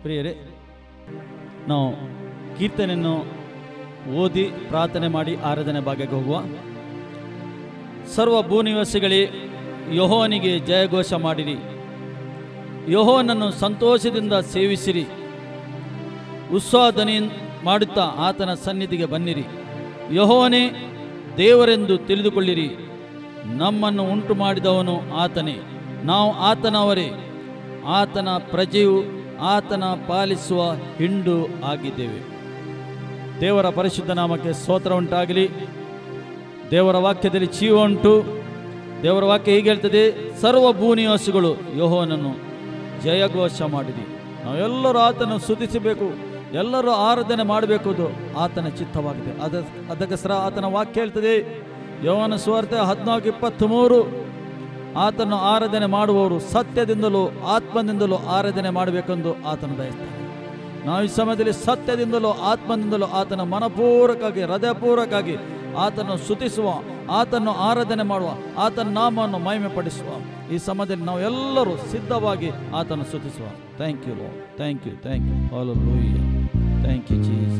ಪ್ರಿಯರೇ, ನಾವು ಕೀರ್ತನೆಯನ್ನು ಓದಿ ಪ್ರಾರ್ಥನೆ ಮಾಡಿ ಆರಾಧನೆ ಭಾಗಕ್ಕೆ ಹೋಗುವ. ಸರ್ವ ಭೂನಿವಾಸಿಗಳೇ, ಯೆಹೋವನಿಗೆ ಜಯಘೋಷ ಮಾಡಿರಿ, ಯೆಹೋವನನ್ನು ಸಂತೋಷದಿಂದ ಸೇವಿಸಿರಿ, ಉತ್ಸಾಹಧ್ವನಿ ಮಾಡುತ್ತಾ ಆತನ ಸನ್ನಿಧಿಗೆ ಬನ್ನಿರಿ. ಯೆಹೋವನೇ ದೇವರೆಂದು ತಿಳಿದುಕೊಳ್ಳಿರಿ, ನಮ್ಮನ್ನು ಉಂಟು ಮಾಡಿದವನು ಆತನೇ, ನಾವು ಆತನವರೇ, ಆತನ ಪ್ರಜೆಯು, ಆತನ ಪಾಲಿಸುವ ಹಿಂಡು ಆಗಿದ್ದೇವೆ. ದೇವರ ಪರಿಶುದ್ಧ ನಾಮಕ್ಕೆ ಸ್ತೋತ್ರ ಉಂಟಾಗಲಿ. ದೇವರ ವಾಕ್ಯದಲ್ಲಿ ಜೀವ ಉಂಟು. ದೇವರ ವಾಕ್ಯ ಹೀಗೆ ಹೇಳ್ತದೆ, ಸರ್ವ ಭೂನಿವಾಸಿಗಳು ಯೆಹೋವನನ್ನು ಜಯಘೋಷ ಮಾಡಿರಿ. ನಾವೆಲ್ಲರೂ ಆತನನ್ನು ಸ್ತುತಿಸಬೇಕು, ಎಲ್ಲರೂ ಆರಾಧನೆ ಮಾಡಬೇಕು, ಆತನ ಚಿತ್ತವಾಗಿದೆ. ಅದಕ್ಕೋಸ್ಕರ ಆತನ ವಾಕ್ಯ ಹೇಳ್ತದೆ, ಯೋಹಾನ ಸುವಾರ್ತೆ 14:23, ಆತನು ಆರಾಧನೆ ಮಾಡುವವರು ಸತ್ಯದಿಂದಲೂ ಆತ್ಮದಿಂದಲೂ ಆರಾಧನೆ ಮಾಡಬೇಕೆಂದು ಆತನು ಬಯಸ್ತಾನೆ. ನಾವು ಈ ಸಮಯದಲ್ಲಿ ಸತ್ಯದಿಂದಲೂ ಆತ್ಮದಿಂದಲೂ ಆತನ ಮನಪೂರ್ವಕವಾಗಿ ಹೃದಯಪೂರ್ವಕವಾಗಿ ಆತನು ಸ್ತುತಿಸುವ, ಆತನ್ನು ಆರಾಧನೆ ಮಾಡುವ, ಆತನ ನಾಮವನ್ನು ಮಹಿಮೆಪಡಿಸುವ ಈ ಸಮಯದಲ್ಲಿ ನಾವು ಎಲ್ಲರೂ ಸಿದ್ಧವಾಗಿ ಆತನ್ನು ಸ್ತುತಿಸುವ. Thank you Lord, thank you, thank you, hallelujah, thank you Jesus.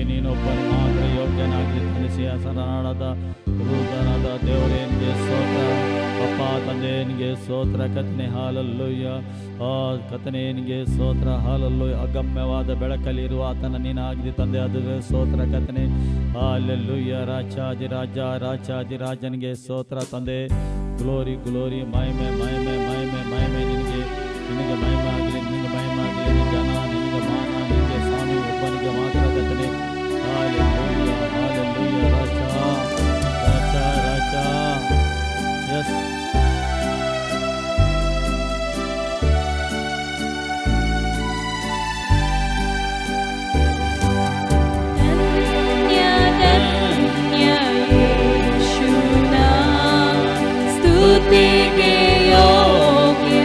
ನೀನೊಬ್ಬನು ಮಾತ್ರ ಯೋಗ್ಯನಾಗಿ ತಿಳಿಸಿ ಹಸನಾಡದ ರೂದನಾದ ದೇವರೇ ನಿನಗೆ ಸ್ತೋತ್ರ. ಅಪ್ಪ ತಂದೆ ನಿನಗೆ ಸ್ತೋತ್ರ ಕತನೆ ಹಾಲಲ್ಲೂಯ್ಯ. ಕತನೆ ನಿನಗೆ ಸ್ತೋತ್ರ ಹಾಲಲ್ಲೂಯ್ಯ. ಅಗಮ್ಯವಾದ ಬೆಳಕಲ್ಲಿರುವ ಆತನ ನೀನಾಗಿದೆ ತಂದೆ, ಅದು ಸ್ತೋತ್ರ ಕತನೆ ಹಾಲೆಲ್ಲೂಯ್ಯ. ರಾಜಾದಿರಾಜನಿಗೆ ಸ್ತೋತ್ರ ತಂದೆ. ಗ್ಲೋರಿ ಗ್ಲೋರಿ ಮಹಿಮೆ ಮಹಿಮೆ ಮಹಿಮೆ ಮಹಿಮೆ ನಿನಗೆ ಮಹಿಮೆ ಆಗಲಿ, ನಿನಗೆ ಮಹಿಮೆ ಆಗಲಿ. ಜನ ನಿನಗೆ ಮಾನ, ನಿನಗೆ ಸ್ವಾಮಿ ಒಬ್ಬನಿಗೆ ಮಾತ್ರ ಕತನೆ ಹಾಲೆಲ್ಲೂಯ್ಯ ಹಾಲೆಲ್ಲೂಯ್ಯ. ರಾಜ ಎಸ್ ಸ್ತುತಿಗೆ ಯೋಗ್ಯ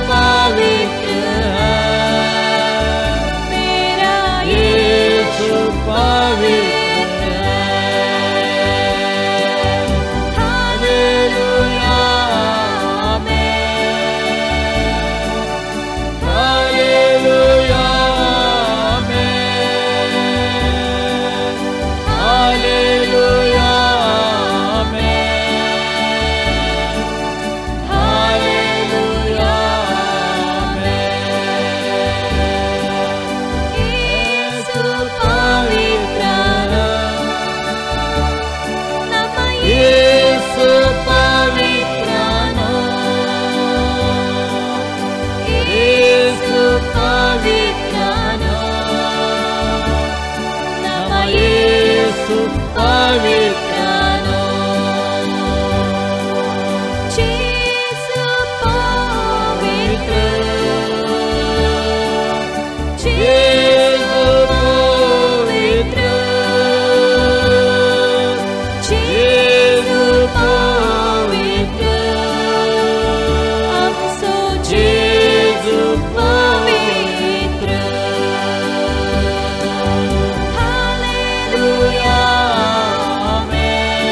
पवित्र है, मेरा यीशु पवित्र है। Hallelujah amen, hallelujah amen, hallelujah amen, hallelujah amen. Yeshu पवित्र ನಮ್ಮ यीशु पवित्रनो, यीशु पवित्रनो, ನಮ್ಮ यीशु पवित्रनो। ಯೇಸು ಪವಿತ್ರ यीशु पवित्र, यीशु पवित्र, हम सो यीशु पवित्र। Hallelujah amen,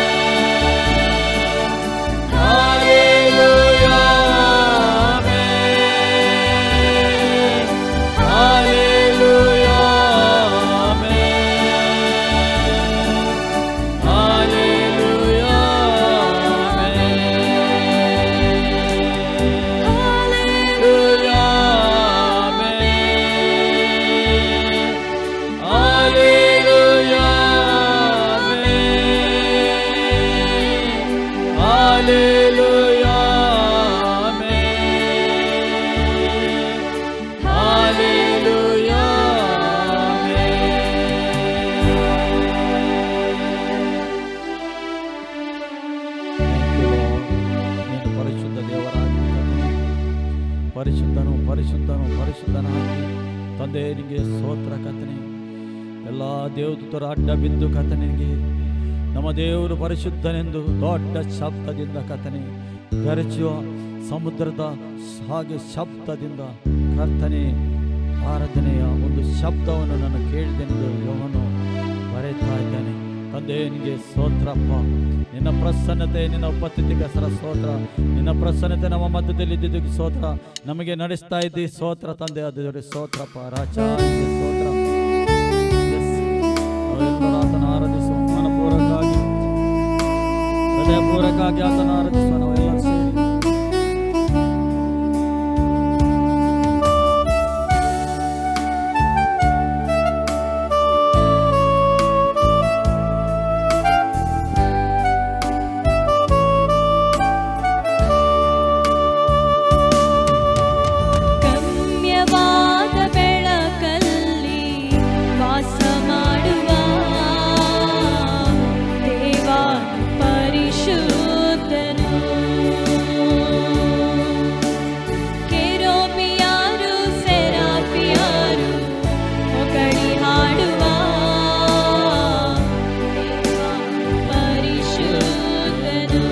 hallelujah amen, hallelujah amen, hallelujah amen, hallelujah amen, hallelujah amen, hallelujah amen. ಪರಿಶುದ್ಧ ದೇವರಾಗಿ ಪರಿಶುದ್ಧನು ಪರಿಶುದ್ಧನು ಪರಿಶುದ್ಧನಾಗಿ ತಂದೆ ನಿನಗೆ ಸ್ತೋತ್ರ ಕರ್ತನೇ. ಎಲ್ಲ ದೇವದೂತರ ಅಡ್ಡ ಬಿದ್ದು ಕರ್ತನಿಗೆ ನಮ್ಮ ದೇವರು ಪರಿಶುದ್ಧನೆಂದು ದೊಡ್ಡ ಶಬ್ದದಿಂದ ಕರ್ತನೆ ಗರಜುವ ಸಮುದ್ರದ ಹಾಗೆ ಶಬ್ದದಿಂದ ಕರ್ತನೆ ಆರಾಧನೆಯ ಒಂದು ಶಬ್ದವನ್ನು ನಾನು ಕೇಳಿದೆಂದು ಯೋಹನು ಬರೆಯುತ್ತಾ ಇದ್ದಾನೆ. ತಂದೆ ನಿನಗೆ ಸ್ತೋತ್ರಪ್ಪ. ನಿನ್ನ ಪ್ರಸನ್ನತೆ, ನಿನ್ನ ಉಪಸ್ಥಿತಿಗೋಸ್ಕರ ಸ್ತೋತ್ರ. ನಿನ್ನ ಪ್ರಸನ್ನತೆ ನಮ್ಮ ಮಧ್ಯದಲ್ಲಿ ಇದ್ದಿದ್ದಕ್ಕೆ ಸ್ತೋತ್ರ. ನಮಗೆ ನಡೆಸ್ತಾ ಇದ್ದಿ ಸ್ತೋತ್ರ ತಂದೆ, ಅದು ಸ್ತೋತ್ರಪ್ಪ ರಾಜ, ನಿನಗೆ ಸ್ತೋತ್ರ. ನಾವೆಲ್ಲರೂ ಆತನ ಆರಾಧಿಸುವ ಮನಪೂರ್ವಕವಾಗಿ, ಹೃದಯಪೂರ್ವಕವಾಗಿ ಆತನ ಆರಾಧಿಸುವ ನಾವೆಲ್ಲರೂ ಸೇರಿ. ಗಮ್ಯವಾದ ಬೆಳಕಲ್ಲಿ ವಾಸ ಮಾಡುವ ದೇವ ಪರಿಶುದ್ಧನು. ಕೆರೂಬಿಯರು ಸೆರಾಫಿಯರು ಹೊಗಳಿ ಹಾಡುವ ದೇವ ಪರಿಶುದ್ಧನು.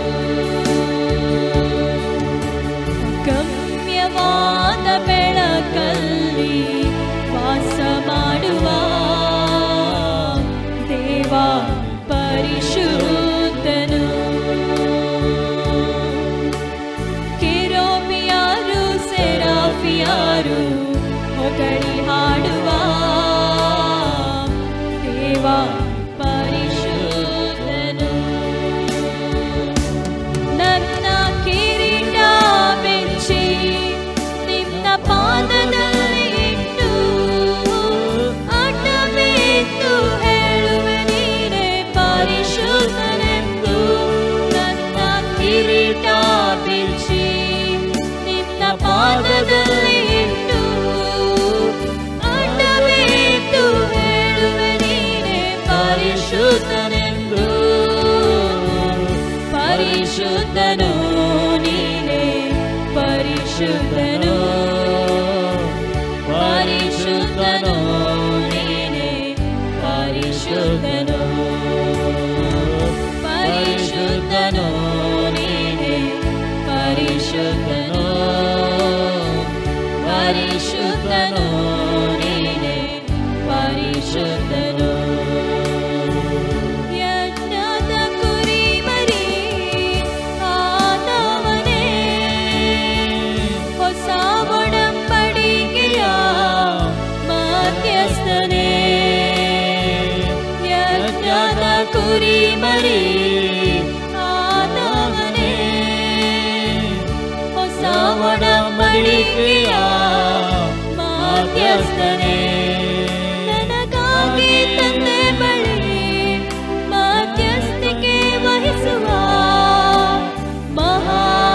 ಗಮ್ಯವಾದ ಬೆಳಕಲ್ಲಿ ವಾಸ ಮಾಡುವ ದೇವ ಪರಿಶುದ್ಧನು. ಕೆರೂಬಿಯರು ಸೆರಾಫಿಯರು ಹೊಗಳಿ ಹಾಡುವ ದೇವ ಪರಿಶುದ್ಧನು. ನನ್ನ ಕಿರೀಟ ಬೆಚ್ಚಿ ನಿನ್ನ ಪಾದದಲ್ಲಿ ಇಟ್ಟು ಅಡ್ಡಬಿದ್ದು ಹೇಳುವೆ ನೀನೇ ಪರಿಶುದ್ಧನೆಂದು. ನನ್ನ ಕಿರೀಟ ಬೆಚ್ಚಿ ನಿನ್ನ ಪಾದದಲ್ಲಿ ಇಟ್ಟು ಅಡ್ಡಬಿದ್ದು ಹೇಳುವೆ ನೀನೇ ಪರಿಶುದ್ಧನೆಂದು. ಪರಿಶುದ್ಧನು ನೀನೇ ಪರಿಶುದ್ಧನು, ಪರಿಶುದ್ಧನು ನೀನೇ ಪರಿಶುದ್ಧನು, ಪರಿಶುದ್ಧನು ನೀನೇ ಪರಿಶುದ್ಧನು, ಪರಿಶುದ್ಧನು ನೀನೇ ಪರಿಶುದ್ಧನು. ಯಜ್ಞದ ಕುರಿಮರಿ ಆದವನೇ, ಹೊಸ ಒಡಂಬಡಿಕೆಯ ಮಧ್ಯಸ್ಥನೇ. ಯಜ್ಞದ ಕುರಿಮರಿ ಆದವನೇ, ಹೊಸ ಒಡಂಬಡಿಕೆಯ ಮಧ್ಯಸ್ಥನೇ. ನನಗಾಗಿ ತಂದೆ ಬಳಿ ಮಧ್ಯಸ್ಥಿಕೆ ವಹಿಸುವ ಮಹಾಯಾಜಕನೇ.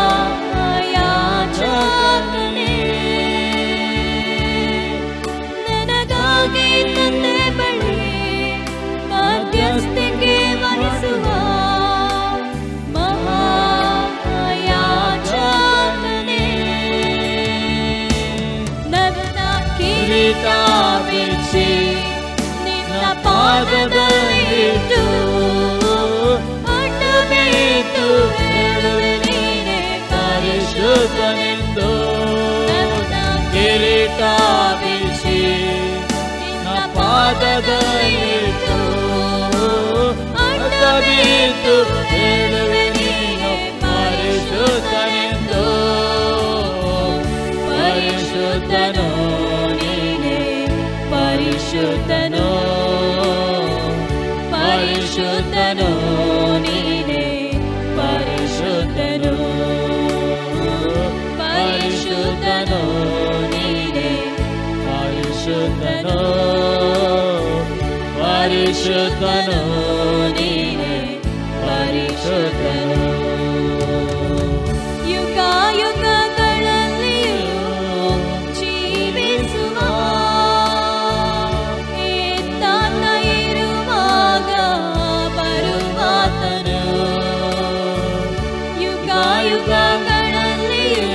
ನನಗಾಗಿ ತಂದೆ ಬಳಿ ಮಧ್ಯಸ್ಥಿಕೆ ವಹಿಸುವ ಮಹಾಯಾಜಕನೇ. ನನ್ನ ಕಿರೀಟ ಬಿಚ್ಚಿ ನಿನ್ನ ಪಾದದಲ್ಲಿಟ್ಟು ಅಡ್ಡಬಿದ್ದು ಹೇಳುವೆ ನೀನೇ ಪರಿಶುದ್ಧನೆಂದು. ನನ್ನ ಕಿರೀಟ ಬಿಚ್ಚಿ ನಿನ್ನ ಪಾದದಲ್ಲಿಟ್ಟು ಅಡ್ಡಬಿದ್ದು ಹೇಳುವೆ ನೀನು ಪರಿಶುದ್ಧನೆಂದು. ಪರಿಶುದ್ಧನು ನೀನೇ ಪರಿಶುದ್ಧನು. ಪರಿಶುದ್ಧನು ನೀನೇ ಪರಿಶುದ್ಧನು. ಪರಿಶುದ್ಧನು ನೀನೇ ಪರಿಶುದ್ಧನು. ಪರಿಶುದ್ಧನು ನೀನೇ ಪರಿಶುದ್ಧನು. ಯುಗ ಯುಗಗಳಲ್ಲಿಯೂ ಜೀವಿಸುವ ಏತಾತ ಇರುವಾಗ ಬರುವಾತನು. ಯುಗ ಯುಗಗಳಲ್ಲಿಯೂ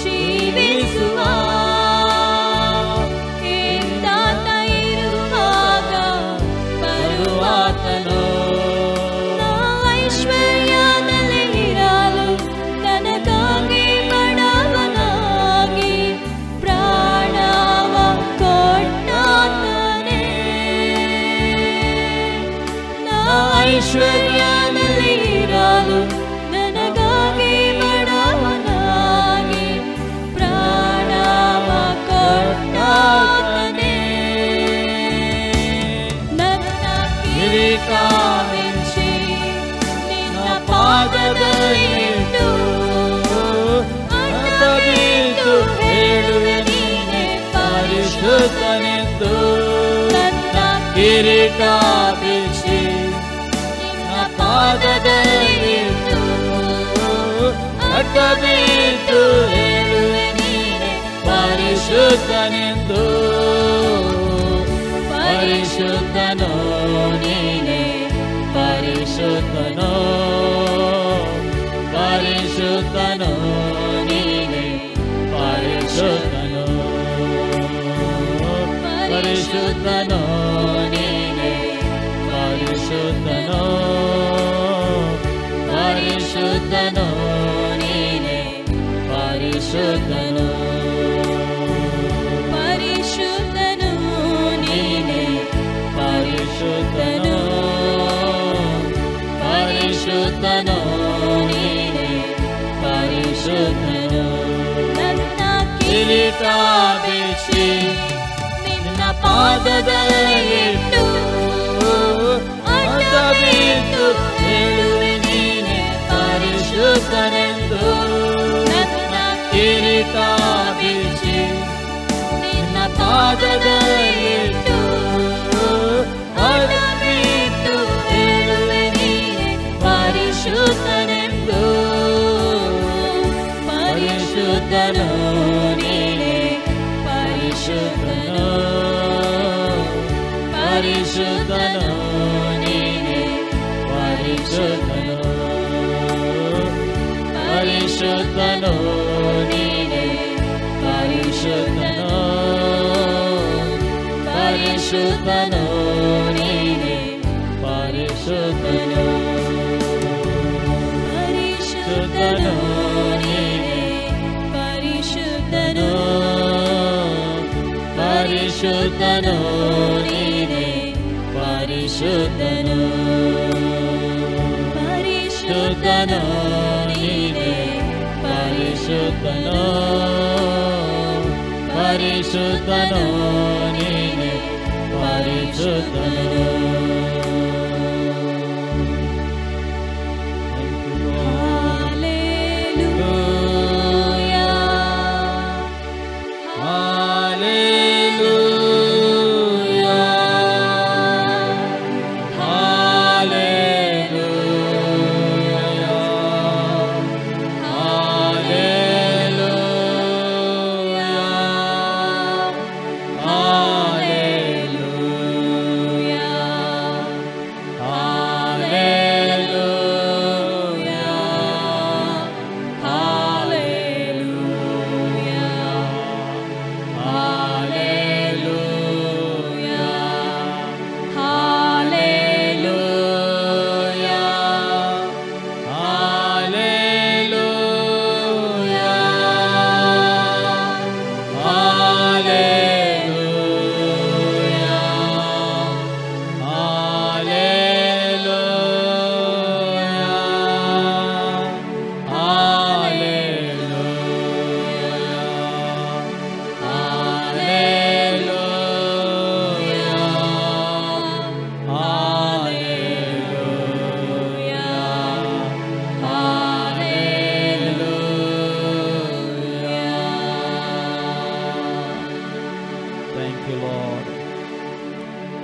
ಜೀವಿಸುವ ಏತಾತ ಇರುವಾಗ ಬರುವಾತನು. ಐಶ್ವರ್ಯದಲ್ಲಿ ಇರಲು ನನಗಾಗಿ ಬಡವನಾಗಿ ಪ್ರಾಣವ ಕೊಟ್ಟಾತನೇ. ಐಶ್ವರ್ಯದಲ್ಲಿ ಇರಲು ನನಗಾಗಿ ಬಡವನಾಗಿ ಪ್ರಾಣವ ಕೊಟ್ಟಾತನೇ. ನನ್ನ ಕಿರೀಟ ಬಿಚ್ಚಿ ನಿನ್ನ ಪಾದದಲ್ಲಿಟ್ಟು ಅಡ್ಡಬಿದ್ದು ಹೇಳುವೆ ನೀನೇ ಪರಿಶುದ್ಧನೆಂದು. ನನ್ನ ಕಿರೀಟ ಬಿಚ್ಚಿ ನಿನ್ನ ಪಾದದಲ್ಲಿಟ್ಟು ಅಡ್ಡಬಿದ್ದು ಹೇಳುವೆ ನೀನೆ ಪರಿಶುದ್ಧನೆಂದು. ಪರಿಶುದ್ಧನು ನೀನೆ ಪರಿಶುದ್ಧನು. ಪರಿಶುದ್ಧನು ನೀನೆ ಪರಿಶುದ್ಧನು. ಪರಿಶುದ್ಧನು ನೀನೆ ಪರಿಶುದ್ಧನು. ಪರಿಶುದ್ಧನು ನೀನೆ ಪರಿಶುದ್ಧನು. ಪರಿಶುದ್ಧನು ನೀನೇ ಪರಿಶುದ್ಧನು. ಪರಿಶುದ್ಧನು ನೀನೆ ಪರಿಶುದ್ಧನು. ನನ್ನ ಕಿರೀಟ ಬಿಚ್ಚಿ ನಿನ್ನ ಪಾದದಲ್ಲಿಟ್ಟು ಅಡ್ಡಬಿದ್ದು ಹೇಳುವೆ ನೀನೆ ಪರಿಶುದ್ಧನೆಂದು. ನನ್ನ ಕಿರೀಟ ಬಿಚ್ಚಿ ನಿನ್ನ ಪಾದದಲ್ಲಿಟ್ಟು ಅಡ್ಡಬಿದ್ದು ಹೇಳುವೆ ನೀನೆ ಪರಿಶುದ್ಧನೆಂದು. ಪರಿಶುದ್ಧನು ನೀನೆ ಪರಿಶುದ್ಧನು. ಪರಿಶುದ್ಧನು ನೀನೆ ಪರಿಶುದ್ಧನು. ಪರಿಶುದ್ಧನು ನೀನೆ ಪರಿಶುದ್ಧನು. ಪರಿಶುದ್ಧನು ನೀನೆ ಪರಿಶುದ್ಧನು. ಪರಿಶುದ್ಧನು ನೀನೆ ಪರಿಶುದ್ಧನು. ಪರಿಶುದ್ಧನು ನೀನೇ ಪರಿಶುದ್ಧನು ಪರಿಶುದ್ಧನು ನೀನೇ ಪರಿಶುದ್ಧನು ಪರಿಶುದ್ಧನು ನೀನೇ ಪರಿಶುದ್ಧನು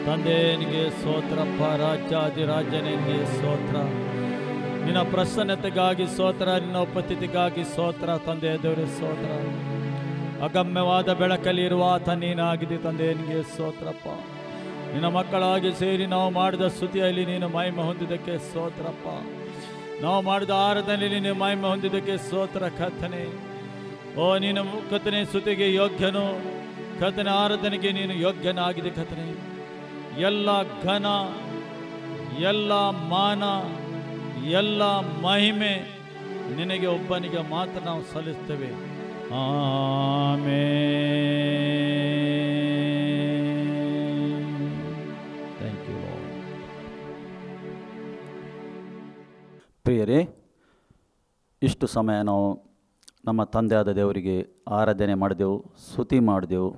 ತಂದೆನಿಗೆ ಸ್ತೋತ್ರಪ್ಪ, ರಾಜ್ಯಾಧಿರಾಜನಿಗೆ ಸ್ತೋತ್ರ. ನಿನ್ನ ಪ್ರಸನ್ನತೆಗಾಗಿ ಸ್ತೋತ್ರ, ನಿನ್ನ ಉಪಸ್ಥಿತಿಗಾಗಿ ಸ್ತೋತ್ರ ತಂದೆ ದೇವರೇ ಸ್ತೋತ್ರ. ಅಗಮ್ಯವಾದ ಬೆಳಕಲ್ಲಿ ಇರುವ ಆತ ನೀನಾಗಿದೆ ತಂದೆ, ನಿನಗೆ ಸ್ತೋತ್ರಪ್ಪ. ನಿನ್ನ ಮಕ್ಕಳಾಗಿ ಸೇರಿ ನಾವು ಮಾಡಿದ ಸ್ತುತಿಯಲ್ಲಿ ನೀನು ಮಹಿಮೆ ಹೊಂದಿದ್ದಕ್ಕೆ ಸ್ತೋತ್ರಪ್ಪ. ನಾವು ಮಾಡಿದ ಆರಾಧನೆಯಲ್ಲಿ ನೀನು ಮಹಿಮೆ ಹೊಂದಿದ್ದಕ್ಕೆ ಸ್ತೋತ್ರ ಕರ್ತನೇ. ಓ ನೀನು ಕರ್ತನೇ ಸ್ತುತಿಗೆ ಯೋಗ್ಯನು, ಕರ್ತನೇ ಆರಾಧನೆಗೆ ನೀನು ಯೋಗ್ಯನಾಗಿದೆ ಕರ್ತನೇ. ಎಲ್ಲ ಘನ, ಎಲ್ಲ ಮಾನ, ಎಲ್ಲ ಮಹಿಮೆ ನಿನಗೆ ಒಬ್ಬನಿಗೆ ಮಾತ್ರ ನಾವು ಸಲ್ಲಿಸ್ತೇವೆ. ಆಮೆನ್. Thank you. ಪ್ರಿಯರೇ, ಇಷ್ಟು ಸಮಯ ನಾವು ನಮ್ಮ ತಂದೆಯಾದ ದೇವರಿಗೆ ಆರಾಧನೆ ಮಾಡಿದೆವು, ಸ್ತುತಿ ಮಾಡಿದೆವು.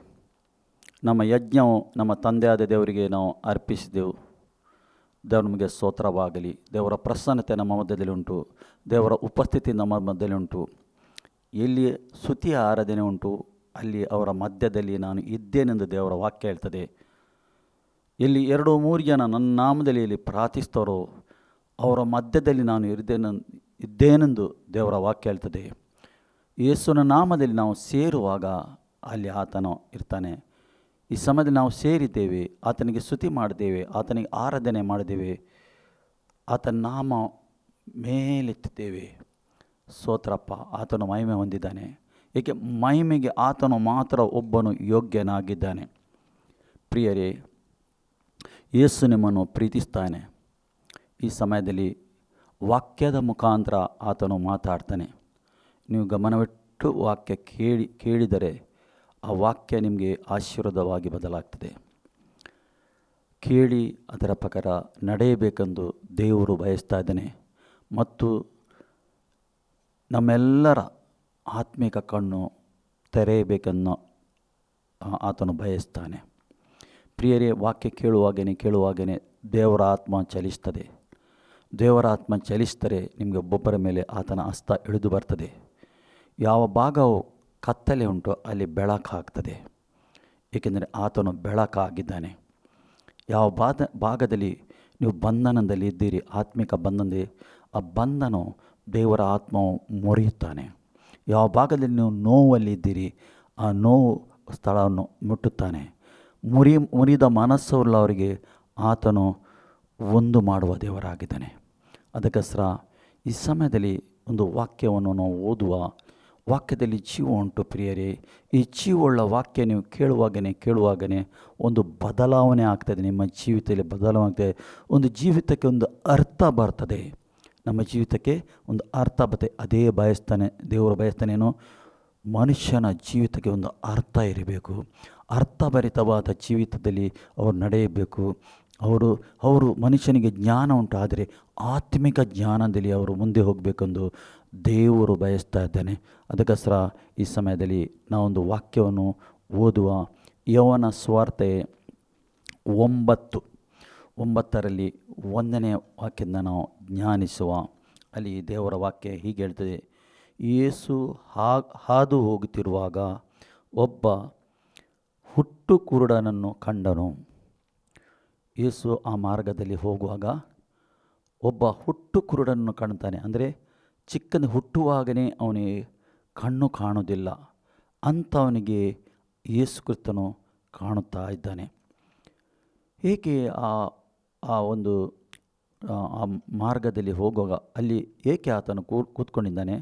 ನಮ್ಮ ಯಜ್ಞವು ನಮ್ಮ ತಂದೆಯಾದ ದೇವರಿಗೆ ನಾವು ಅರ್ಪಿಸಿದೆವು. ದೇವರು ನಮಗೆ ಸ್ತೋತ್ರವಾಗಲಿ. ದೇವರ ಪ್ರಸನ್ನತೆ ನಮ್ಮ ಮಧ್ಯದಲ್ಲಿ ಉಂಟು, ದೇವರ ಉಪಸ್ಥಿತಿ ನಮ್ಮ ಮಧ್ಯದಲ್ಲಿ ಉಂಟು. ಎಲ್ಲಿ ಸ್ತುತಿಯ ಆರಾಧನೆ ಉಂಟು ಅಲ್ಲಿ ಅವರ ಮಧ್ಯದಲ್ಲಿ ನಾನು ಇದ್ದೇನೆಂದು ದೇವರ ವಾಕ್ಯ ಹೇಳ್ತದೆ. ಎಲ್ಲಿ 2-3 ಜನ ನನ್ನ ನಾಮದಲ್ಲಿ ಇಲ್ಲಿ ಪ್ರಾರ್ಥಿಸ್ತಾರೋ ಅವರ ಮಧ್ಯದಲ್ಲಿ ನಾನು ಇದ್ದೇನೆಂದು ದೇವರ ವಾಕ್ಯ ಹೇಳ್ತದೆ. ಯೇಸುವಿನ ನಾಮದಲ್ಲಿ ನಾವು ಸೇರುವಾಗ ಅಲ್ಲಿ ಆತನು ಇರ್ತಾನೆ. ಈ ಸಮಯದಲ್ಲಿ ನಾವು ಸೇರಿದ್ದೇವೆ, ಆತನಿಗೆ ಸ್ತುತಿ ಮಾಡಿದ್ದೇವೆ, ಆತನಿಗೆ ಆರಾಧನೆ ಮಾಡಿದ್ದೇವೆ, ಆತನ ನಾಮ ಮೇಲೆತ್ತಿದ್ದೇವೆ. ಸ್ತೋತ್ರಪ್ಪ, ಆತನು ಮಹಿಮೆ ಹೊಂದಿದ್ದಾನೆ. ಏಕೆ ಮಹಿಮೆಗೆ ಆತನು ಮಾತ್ರ ಒಬ್ಬನು ಯೋಗ್ಯನಾಗಿದ್ದಾನೆ. ಪ್ರಿಯರೇ, ಯೇಸು ನಿಮ್ಮನ್ನು ಪ್ರೀತಿಸ್ತಾನೆ. ಈ ಸಮಯದಲ್ಲಿ ವಾಕ್ಯದ ಮುಖಾಂತರ ಆತನು ಮಾತಾಡ್ತಾನೆ. ನೀವು ಗಮನವಿಟ್ಟು ವಾಕ್ಯ ಕೇಳಿದರೆ ಆ ವಾಕ್ಯ ನಿಮಗೆ ಆಶೀರ್ವಾದವಾಗಿ ಬದಲಾಗ್ತದೆ. ಕೇಳಿ ಅದರ ಪ್ರಕಾರ ನಡೆಯಬೇಕೆಂದು ದೇವರು ಬಯಸ್ತಾ ಇದ್ದಾನೆ. ಮತ್ತು ನಮ್ಮೆಲ್ಲರ ಆತ್ಮಿಕ ಕಣ್ಣು ತೆರೆಯಬೇಕೆನ್ನೋ ಆತನು ಬಯಸ್ತಾನೆ. ಪ್ರಿಯರೇ, ವಾಕ್ಯ ಕೇಳುವಾಗೇ ದೇವರ ಆತ್ಮ ಚಲಿಸ್ತದೆ. ದೇವರ ಆತ್ಮ ಚಲಿಸಿದರೆ ನಿಮಗೆ ಒಬ್ಬೊಬ್ಬರ ಮೇಲೆ ಆತನ ಹಸ್ತ ಇಳಿದು ಬರ್ತದೆ. ಯಾವ ಭಾಗವು ಕತ್ತಲೆ ಉಂಟು ಅಲ್ಲಿ ಬೆಳಕಾಗ್ತದೆ. ಏಕೆಂದರೆ ಆತನು ಬೆಳಕಾಗಿದ್ದಾನೆ. ಯಾವ ಭಾಗದಲ್ಲಿ ನೀವು ಬಂಧನದಲ್ಲಿ ಇದ್ದೀರಿ, ಆತ್ಮಿಕ ಬಂಧನದಲ್ಲಿ, ಆ ಬಂಧನ ದೇವರ ಆತ್ಮವು ಮುರಿಯುತ್ತಾನೆ. ಯಾವ ಭಾಗದಲ್ಲಿ ನೀವು ನೋವಲ್ಲಿದ್ದೀರಿ ಆ ನೋವು ಸ್ಥಳವನ್ನು ಮುಟ್ಟುತ್ತಾನೆ. ಮುರಿದ ಮನಸ್ಸುಳ್ಳವರಿಗೆ ಆತನು ಒಂದು ಮಾಡುವ ದೇವರಾಗಿದ್ದಾನೆ. ಅದಕ್ಕೋಸ್ಕರ ಈ ಸಮಯದಲ್ಲಿ ಒಂದು ವಾಕ್ಯವನ್ನು ನಾವು ಓದುವ. ವಾಕ್ಯದಲ್ಲಿ ಜೀವ ಉಂಟು ಪ್ರಿಯರೇ. ಈ ಜೀವವುಳ್ಳ ವಾಕ್ಯ ನೀವು ಕೇಳುವಾಗನೇ ಒಂದು ಬದಲಾವಣೆ ಆಗ್ತದೆ. ನಿಮ್ಮ ಜೀವಿತದಲ್ಲಿ ಬದಲಾವಣೆ ಆಗ್ತದೆ. ಒಂದು ಜೀವಿತಕ್ಕೆ ಒಂದು ಅರ್ಥ ಬರ್ತದೆ. ನಮ್ಮ ಜೀವಿತಕ್ಕೆ ಒಂದು ಅರ್ಥ ಬರ್ತದೆ. ಅದೇ ಬಯಸ್ತಾನೆ ದೇವರು. ಬಯಸ್ತಾನೇನು? ಮನುಷ್ಯನ ಜೀವಿತಕ್ಕೆ ಒಂದು ಅರ್ಥ ಇರಬೇಕು. ಅರ್ಥಭರಿತವಾದ ಜೀವಿತದಲ್ಲಿ ಅವರು ನಡೆಯಬೇಕು. ಅವರು ಮನುಷ್ಯನಿಗೆ ಜ್ಞಾನ ಉಂಟಾದರೆ ಆತ್ಮಿಕ ಜ್ಞಾನದಲ್ಲಿ ಅವರು ಮುಂದೆ ಹೋಗಬೇಕೆಂದು ದೇವರು ಬಯಸ್ತಾ ಇದ್ದಾನೆ. ಅದಕ್ಕೋಸ್ಕರ ಈ ಸಮಯದಲ್ಲಿ ನಾವೊಂದು ವಾಕ್ಯವನ್ನು ಓದುವ. ಯೋಹನ ಸುವಾರ್ತೆ 9:9 1ನೇ ವಾಕ್ಯದಿಂದ ನಾವು ಜ್ಞಾನಿಸುವ. ಅಲ್ಲಿ ದೇವರ ವಾಕ್ಯ ಹೀಗೆ ಹೇಳ್ತದೆ: ಯೇಸು ಹಾದು ಹೋಗುತ್ತಿರುವಾಗ ಒಬ್ಬ ಹುಟ್ಟು ಕುರುಡನನ್ನು ಕಂಡನು. ಯೇಸು ಆ ಮಾರ್ಗದಲ್ಲಿ ಹೋಗುವಾಗ ಒಬ್ಬ ಹುಟ್ಟು ಕುರುಡನನ್ನು ಕಾಣ್ತಾನೆ. ಅಂದರೆ ಚಿಕ್ಕಂದು ಹುಟ್ಟುವಾಗಲೇ ಅವನಿಗೆ ಕಣ್ಣು ಕಾಣುವುದಿಲ್ಲ. ಅಂಥವನಿಗೆ ಯೇಸು ಕ್ರಿಸ್ತನು ಕಾಣುತ್ತಾ ಇದ್ದಾನೆ. ಏಕೆ ಆ ಒಂದು ಆ ಮಾರ್ಗದಲ್ಲಿ ಹೋಗುವಾಗ ಅಲ್ಲಿ ಏಕೆ ಆತನು ಕೂತ್ಕೊಂಡಿದ್ದಾನೆ?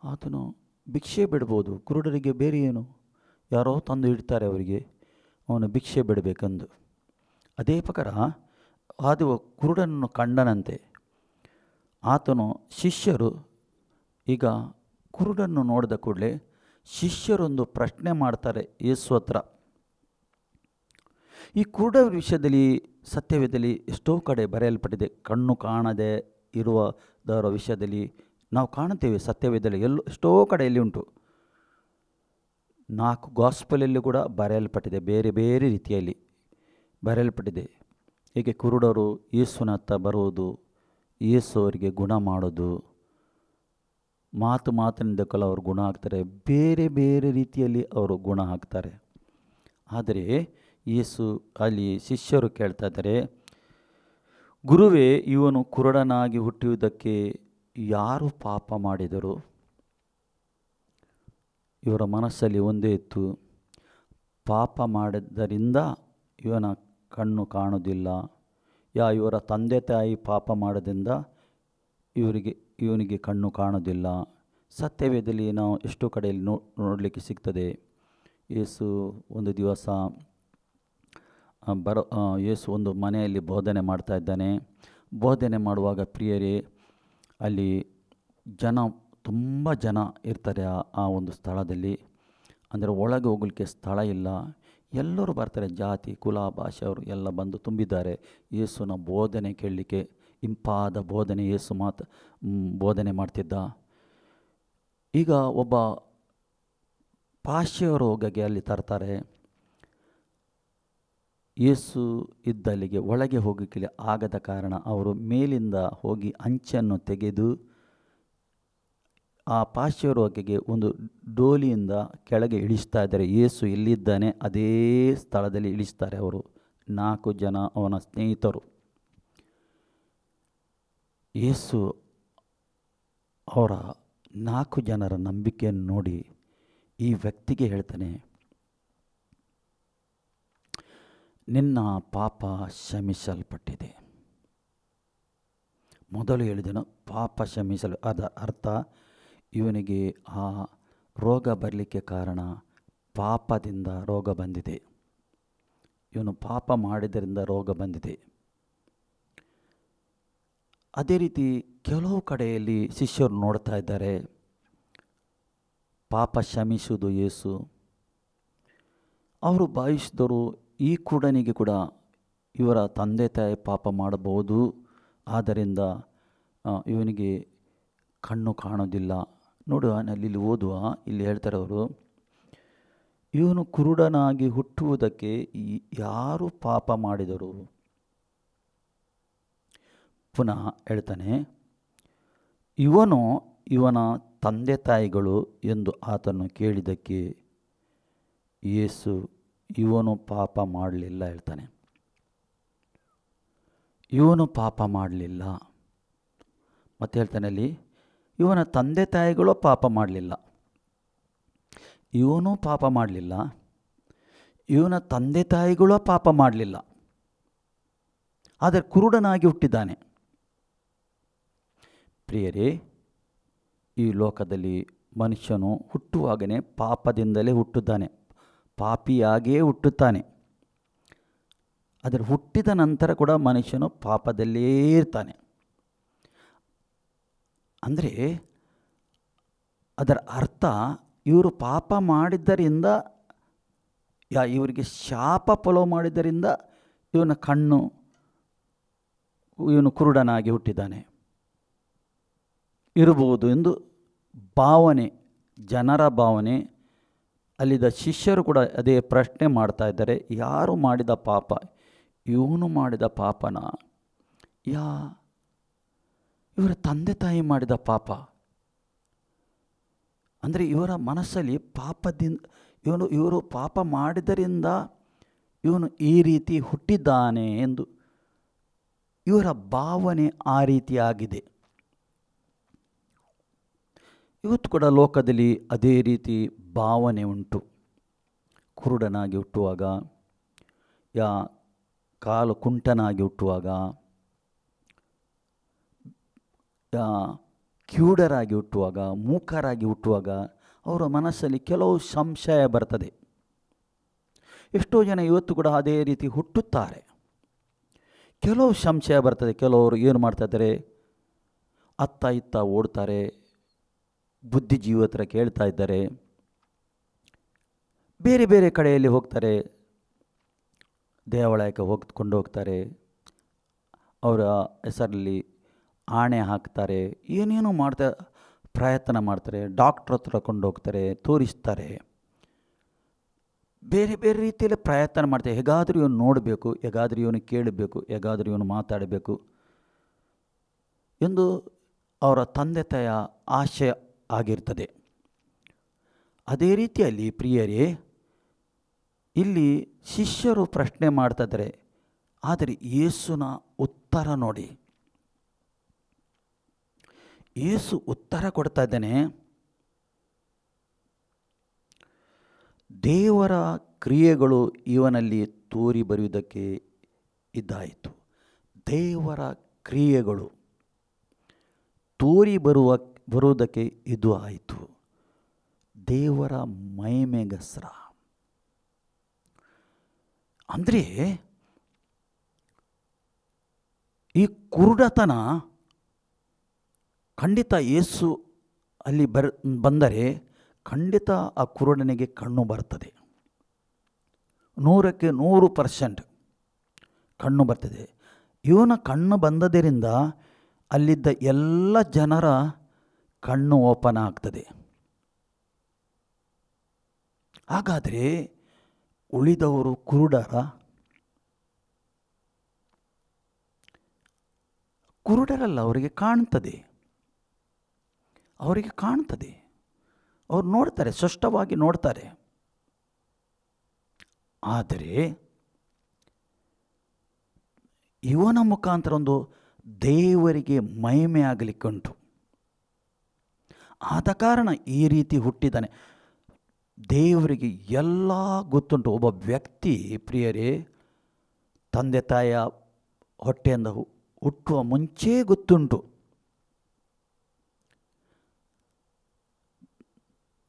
ಆತನು ಭಿಕ್ಷೆ ಬಿಡ್ಬೋದು. ಕುರುಡರಿಗೆ ಬೇರೆ ಏನು, ಯಾರೋ ತಂದು ಇಡ್ತಾರೆ ಅವರಿಗೆ, ಅವನು ಭಿಕ್ಷೆ ಬಿಡಬೇಕೆಂದು. ಅದೇ ಪ್ರಕಾರ ಅದು ಕುರುಡನನ್ನು ಕಂಡನಂತೆ. ಆತನು ಶಿಷ್ಯರು ಈಗ ಕುರುಡನ್ನು ನೋಡಿದ ಕೂಡಲೇ ಶಿಷ್ಯರೊಂದು ಪ್ರಶ್ನೆ ಮಾಡ್ತಾರೆ ಯೇಸು ಹತ್ರ. ಈ ಕುರುಡರ ವಿಷಯದಲ್ಲಿ ಸತ್ಯವೇದದಲ್ಲಿ ಎಷ್ಟೋ ಕಡೆ ಬರೆಯಲ್ಪಟ್ಟಿದೆ. ಕಣ್ಣು ಕಾಣದೆ ಇರುವುದರ ವಿಷಯದಲ್ಲಿ ನಾವು ಕಾಣುತ್ತೇವೆ. ಸತ್ಯವೇದದಲ್ಲಿ ಎಷ್ಟೋ ಕಡೆಯಲ್ಲಿ ಉಂಟು. 4 ಗಾಸ್ಪಲಲ್ಲಿ ಕೂಡ ಬರೆಯಲ್ಪಟ್ಟಿದೆ, ಬೇರೆ ಬೇರೆ ರೀತಿಯಲ್ಲಿ ಬರೆಯಲ್ಪಟ್ಟಿದೆ. ಹೀಗೆ ಕುರುಡರು ಯೇಸುವಿನ ಹತ್ರ ಬರುವುದು, ಯೇಸು ಅವರಿಗೆ ಗುಣ ಮಾಡೋದು, ಮಾತಿನಿಂದ ಕೆಲವರು ಗುಣ ಆಗ್ತಾರೆ, ಬೇರೆ ಬೇರೆ ರೀತಿಯಲ್ಲಿ ಅವರು ಗುಣ ಆಗ್ತಾರೆ. ಆದರೆ ಯೇಸು ಅಲ್ಲಿ ಶಿಷ್ಯರು ಕೇಳ್ತಾ ಇದ್ದಾರೆ, ಗುರುವೇ, ಇವನು ಕುರುಡನಾಗಿ ಹುಟ್ಟುವುದಕ್ಕೆ ಯಾರು ಪಾಪ ಮಾಡಿದರು? ಇವರ ಮನಸ್ಸಲ್ಲಿ ಒಂದೇ ಇತ್ತು, ಪಾಪ ಮಾಡಿದ್ದರಿಂದ ಇವನ ಕಣ್ಣು ಕಾಣುವುದಿಲ್ಲ, ಇವರ ತಂದೆ ತಾಯಿ ಪಾಪ ಮಾಡೋದ್ರಿಂದ ಇವನಿಗೆ ಕಣ್ಣು ಕಾಣೋದಿಲ್ಲ. ಸತ್ಯವೇದದಲ್ಲಿ ನಾವು ಎಷ್ಟೋ ಕಡೆಯಲ್ಲಿ ನೋಡಲಿಕ್ಕೆ ಸಿಗ್ತದೆ. ಯೇಸು ಒಂದು ದಿವಸ ಯೇಸು ಒಂದು ಮನೆಯಲ್ಲಿ ಬೋಧನೆ ಮಾಡ್ತಾ ಇದ್ದಾನೆ. ಬೋಧನೆ ಮಾಡುವಾಗ ಪ್ರಿಯರೇ, ಅಲ್ಲಿ ತುಂಬ ಜನ ಇರ್ತಾರೆ ಆ ಒಂದು ಸ್ಥಳದಲ್ಲಿ. ಅಂದರೆ ಒಳಗೆ ಹೋಗಲಿಕ್ಕೆ ಸ್ಥಳ ಇಲ್ಲ. ಎಲ್ಲರೂ ಬರ್ತಾರೆ, ಜಾತಿ ಕುಲ ಭಾಷೆಯವರು ಎಲ್ಲ ಬಂದು ತುಂಬಿದ್ದಾರೆ ಯೇಸುನ ಬೋಧನೆ ಕೇಳಲಿಕ್ಕೆ. ಇಂಪಾದ ಬೋಧನೆ ಯೇಸು ಬೋಧನೆ ಮಾಡ್ತಿದ್ದ. ಈಗ ಒಬ್ಬ ಪಾಶೆಯವರು ಹೋಗಗೆ ಅಲ್ಲಿ ತರ್ತಾರೆ. ಯೇಸು ಇದ್ದಲ್ಲಿಗೆ ಒಳಗೆ ಹೋಗಲಿಕ್ಕೆ ಆಗದ ಕಾರಣ ಅವರು ಮೇಲಿಂದ ಹೋಗಿ ಅಂಚನ್ನು ತೆಗೆದು ಆ ಪಾಶೆಯವರು ಹೊಗೆಗೆ ಒಂದು ಡೋಲಿಯಿಂದ ಕೆಳಗೆ ಇಳಿಸ್ತಾ ಇದ್ದಾರೆ. ಯೇಸು ಎಲ್ಲಿದ್ದಾನೆ ಅದೇ ಸ್ಥಳದಲ್ಲಿ ಇಳಿಸ್ತಾರೆ ಅವರು. 4 ಜನ ಅವನ ಸ್ನೇಹಿತರು. ಯೇಸು ಅವರ 4 ಜನರ ನಂಬಿಕೆಯನ್ನು ನೋಡಿ ಈ ವ್ಯಕ್ತಿಗೆ ಹೇಳ್ತಾನೆ, ನಿನ್ನ ಪಾಪ ಕ್ಷಮಿಸಲ್ಪಟ್ಟಿದೆ. ಮೊದಲು ಹೇಳಿದನು ಪಾಪ ಅದರ ಅರ್ಥ ಇವನಿಗೆ ಆ ರೋಗ ಬರಲಿಕ್ಕೆ ಕಾರಣ ಪಾಪದಿಂದ ರೋಗ ಬಂದಿದೆ. ಇವನು ಪಾಪ ಮಾಡಿದ್ದರಿಂದ ರೋಗ ಬಂದಿದೆ. ಅದೇ ರೀತಿ ಕೆಲವು ಕಡೆಯಲ್ಲಿ ಶಿಷ್ಯರು ನೋಡ್ತಾ ಇದ್ದಾರೆ, ಪಾಪ ಕ್ಷಮಿಸುವುದು ಯೇಸು. ಅವರು ಭಾವಿಸಿದರು ಈ ಕುರುಡನಿಗೆ ಕೂಡ ಇವರ ತಂದೆ ತಾಯಿ ಪಾಪ ಮಾಡಬಹುದು, ಆದ್ದರಿಂದ ಇವನಿಗೆ ಕಣ್ಣು ಕಾಣೋದಿಲ್ಲ. ನೋಡುವ, ಅಲ್ಲಿ ಓದುವ, ಇಲ್ಲಿ ಹೇಳ್ತಾರೆ ಅವರು, ಇವನು ಕುರುಡನಾಗಿ ಹುಟ್ಟುವುದಕ್ಕೆ ಯಾರು ಪಾಪ ಮಾಡಿದರು? ಪುನಃ ಹೇಳ್ತಾನೆ, ಇವನ ತಂದೆ ತಾಯಿಗಳು ಎಂದು ಆತನು ಕೇಳಿದ್ದಕ್ಕೆ ಯೇಸು ಇವನು ಪಾಪ ಮಾಡಲಿಲ್ಲ ಹೇಳ್ತಾನೆ. ಇವನು ಪಾಪ ಮಾಡಲಿಲ್ಲ. ಮತ್ತೆ ಹೇಳ್ತಾನೆ ಅಲ್ಲಿ, ಇವನ ತಂದೆ ತಾಯಿಗಳು ಪಾಪ ಮಾಡಲಿಲ್ಲ. ಇವನು ಪಾಪ ಮಾಡಲಿಲ್ಲ, ಇವನ ತಂದೆ ತಾಯಿಗಳು ಪಾಪ ಮಾಡಲಿಲ್ಲ, ಆದರೆ ಕುರುಡನಾಗಿ ಹುಟ್ಟಿದ್ದಾನೆ. ಪ್ರಿಯರೇ, ಈ ಲೋಕದಲ್ಲಿ ಮನುಷ್ಯನು ಹುಟ್ಟುವಾಗಲೇ ಪಾಪದಿಂದಲೇ ಹುಟ್ಟುತ್ತಾನೆ, ಪಾಪಿಯಾಗಿಯೇ ಹುಟ್ಟುತ್ತಾನೆ. ಆದರೆ ಹುಟ್ಟಿದ ನಂತರ ಕೂಡ ಮನುಷ್ಯನು ಪಾಪದಲ್ಲೇ ಇರ್ತಾನೆ. ಅಂದರೆ ಅದರ ಅರ್ಥ ಇವರು ಪಾಪ ಮಾಡಿದ್ದರಿಂದ ಇವರಿಗೆ ಶಾಪ ಫಾಲೋ ಮಾಡಿದ್ದರಿಂದ ಇವನ ಕಣ್ಣು ಇವನು ಕುರುಡನಾಗಿ ಹುಟ್ಟಿದ್ದಾನೆ ಇರಬಹುದು ಎಂದು ಭಾವನೆ, ಜನರ ಭಾವನೆ. ಅಲ್ಲಿದ್ದ ಶಿಷ್ಯರು ಕೂಡ ಅದೇ ಪ್ರಶ್ನೆ ಮಾಡ್ತಾ ಇದ್ದಾರೆ, ಯಾರು ಮಾಡಿದ ಪಾಪ? ಇವನು ಮಾಡಿದ ಪಾಪನ ಇವರ ತಂದೆ ತಾಯಿ ಮಾಡಿದ ಪಾಪ? ಅಂದರೆ ಇವರ ಮನಸ್ಸಲ್ಲಿ ಪಾಪದಿಂದ ಇವರು ಪಾಪ ಮಾಡಿದ್ದರಿಂದ ಇವನು ಈ ರೀತಿ ಹುಟ್ಟಿದ್ದಾನೆ ಎಂದು ಇವರ ಭಾವನೆ ಆ ರೀತಿಯಾಗಿದೆ. ಇವತ್ತು ಕೂಡ ಲೋಕದಲ್ಲಿ ಅದೇ ರೀತಿ ಭಾವನೆ ಉಂಟು. ಕುರುಡನಾಗಿ ಹುಟ್ಟುವಾಗ, ಕಾಲು ಕುಂಟನಾಗಿ ಹುಟ್ಟುವಾಗ, ಕಿವುಡರಾಗಿ ಹುಟ್ಟುವಾಗ, ಮೂಕರಾಗಿ ಹುಟ್ಟುವಾಗ ಅವರ ಮನಸ್ಸಲ್ಲಿ ಕೆಲವು ಸಂಶಯ ಬರ್ತದೆ. ಎಷ್ಟೋ ಜನ ಇವತ್ತು ಕೂಡ ಅದೇ ರೀತಿ ಹುಟ್ಟುತ್ತಾರೆ. ಕೆಲವು ಸಂಶಯ ಬರ್ತದೆ. ಕೆಲವರು ಏನು ಮಾಡ್ತಾಯಿದ್ದಾರೆ, ಅತ್ತ ಇತ್ತ ಓಡ್ತಾರೆ, ಬುದ್ಧಿಜೀವಿ ಹತ್ರ ಕೇಳ್ತಾ ಇದ್ದಾರೆ, ಬೇರೆ ಬೇರೆ ಕಡೆಯಲ್ಲಿ ಹೋಗ್ತಾರೆ, ದೇವಾಲಯಕ್ಕೆ ಕೊಂಡು ಹೋಗ್ತಾರೆ, ಅವರ ಹೆಸರಲ್ಲಿ ಆಣೆ ಹಾಕ್ತಾರೆ, ಏನೇನೋ ಪ್ರಯತ್ನ ಮಾಡ್ತಾರೆ, ಡಾಕ್ಟ್ರ್ ಹತ್ರ ಕೊಂಡು ಹೋಗ್ತಾರೆ, ತೋರಿಸ್ತಾರೆ, ಬೇರೆ ಬೇರೆ ರೀತಿಯಲ್ಲಿ ಪ್ರಯತ್ನ ಮಾಡ್ತಾರೆ. ಹೇಗಾದರೂ ಇವನು ನೋಡಬೇಕು, ಹೇಗಾದರೂ ಇವನು ಕೇಳಬೇಕು, ಹೇಗಾದರೂ ಇವನು ಮಾತಾಡಬೇಕು ಎಂದು ಅವರ ತಂದೆ ತಾಯಿಯ ಆಶೆ ಆಗಿರ್ತದೆ. ಅದೇ ರೀತಿಯಲ್ಲಿ ಪ್ರಿಯರೇ, ಇಲ್ಲಿ ಶಿಷ್ಯರು ಪ್ರಶ್ನೆ ಮಾಡ್ತಿದ್ದಾರೆ, ಆದರೆ ಯೇಸುನ ಉತ್ತರ ನೋಡಿ. ಯೇಸು ಉತ್ತರ ಕೊಡ್ತಾ ಇದ್ದಾನೆ, ದೇವರ ಕ್ರಿಯೆಗಳು ಇವನಲ್ಲಿ ತೋರಿ ಬರುವುದಕ್ಕೆ ಇದಾಯಿತು. ದೇವರ ಕ್ರಿಯೆಗಳು ತೋರಿ ಬರುವುದಕ್ಕೆ ಇದು ಆಯಿತು. ದೇವರ ಮಹಿಮೆಗೋಸ್ಕರ. ಅಂದರೆ ಈ ಕುರುಡತನ ಖಂಡಿತ ಯೇಸು ಅಲ್ಲಿ ಬಂದರೆ ಖಂಡಿತ ಆ ಕುರುಡನಿಗೆ ಕಣ್ಣು ಬರ್ತದೆ. 100ಕ್ಕೆ 100% ಕಣ್ಣು ಬರ್ತದೆ. ಇವನ ಕಣ್ಣು ಬಂದದರಿಂದ ಅಲ್ಲಿದ್ದ ಎಲ್ಲ ಜನರ ಕಣ್ಣು ಓಪನ್ ಆಗ್ತದೆ. ಹಾಗಾದರೆ ಉಳಿದವರು ಕುರುಡರಲ್ಲ, ಅವರಿಗೆ ಕಾಣ್ತದೆ. ಅವ್ರು ನೋಡ್ತಾರೆ, ಸ್ಪಷ್ಟವಾಗಿ ನೋಡ್ತಾರೆ. ಆದರೆ ಇವನ ಮುಖಾಂತರ ಒಂದು ದೇವರಿಗೆ ಮಹಿಮೆ ಆಗಲಿಕ್ಕುಂಟು. ಆದ ಕಾರಣ ಈ ರೀತಿ ಹುಟ್ಟಿದ್ದಾನೆ. ದೇವರಿಗೆ ಎಲ್ಲ ಗೊತ್ತುಂಟು. ಒಬ್ಬ ವ್ಯಕ್ತಿ ಪ್ರಿಯರೇ, ತಂದೆ ತಾಯಿಯ ಹೊಟ್ಟೆಯಿಂದ ಹುಟ್ಟುವ ಮುಂಚೆ ಗೊತ್ತುಂಟು.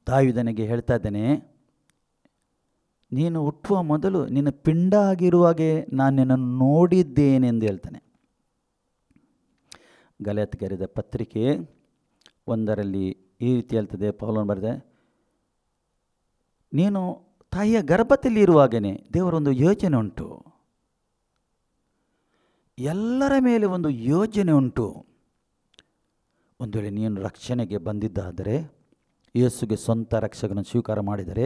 ದಾವೀದನಿಗೆ ಹೇಳ್ತಾ ಇದ್ದೇನೆ, ನೀನು ಹುಟ್ಟುವ ಮೊದಲು ನಿನ್ನ ಪಿಂಡ ಆಗಿರುವಾಗೆ ನಾನು ನಿನ್ನನ್ನು ನೋಡಿದ್ದೇನೆ ಎಂದು ಹೇಳ್ತಾನೆ. ಗಲಾತ್ಯರಿಗೆ ಪತ್ರಿಕೆ 1ರಲ್ಲಿ ಈ ರೀತಿ ಹೇಳ್ತದೆ, ಪೌಲನು ಬರೆದ, ನೀನು ತಾಯಿಯ ಗರ್ಭದಲ್ಲಿ ಇರುವಾಗೇ ದೇವರೊಂದು ಯೋಜನೆ ಉಂಟು. ಎಲ್ಲರ ಮೇಲೆ ಒಂದು ಯೋಜನೆ ಉಂಟು. ಒಂದು ವೇಳೆ ನೀನು ರಕ್ಷಣೆಗೆ ಬಂದಿದ್ದಾದರೆ, ಯೇಸುಗೆ ಸ್ವಂತ ರಕ್ಷಕನ ಸ್ವೀಕಾರ ಮಾಡಿದರೆ,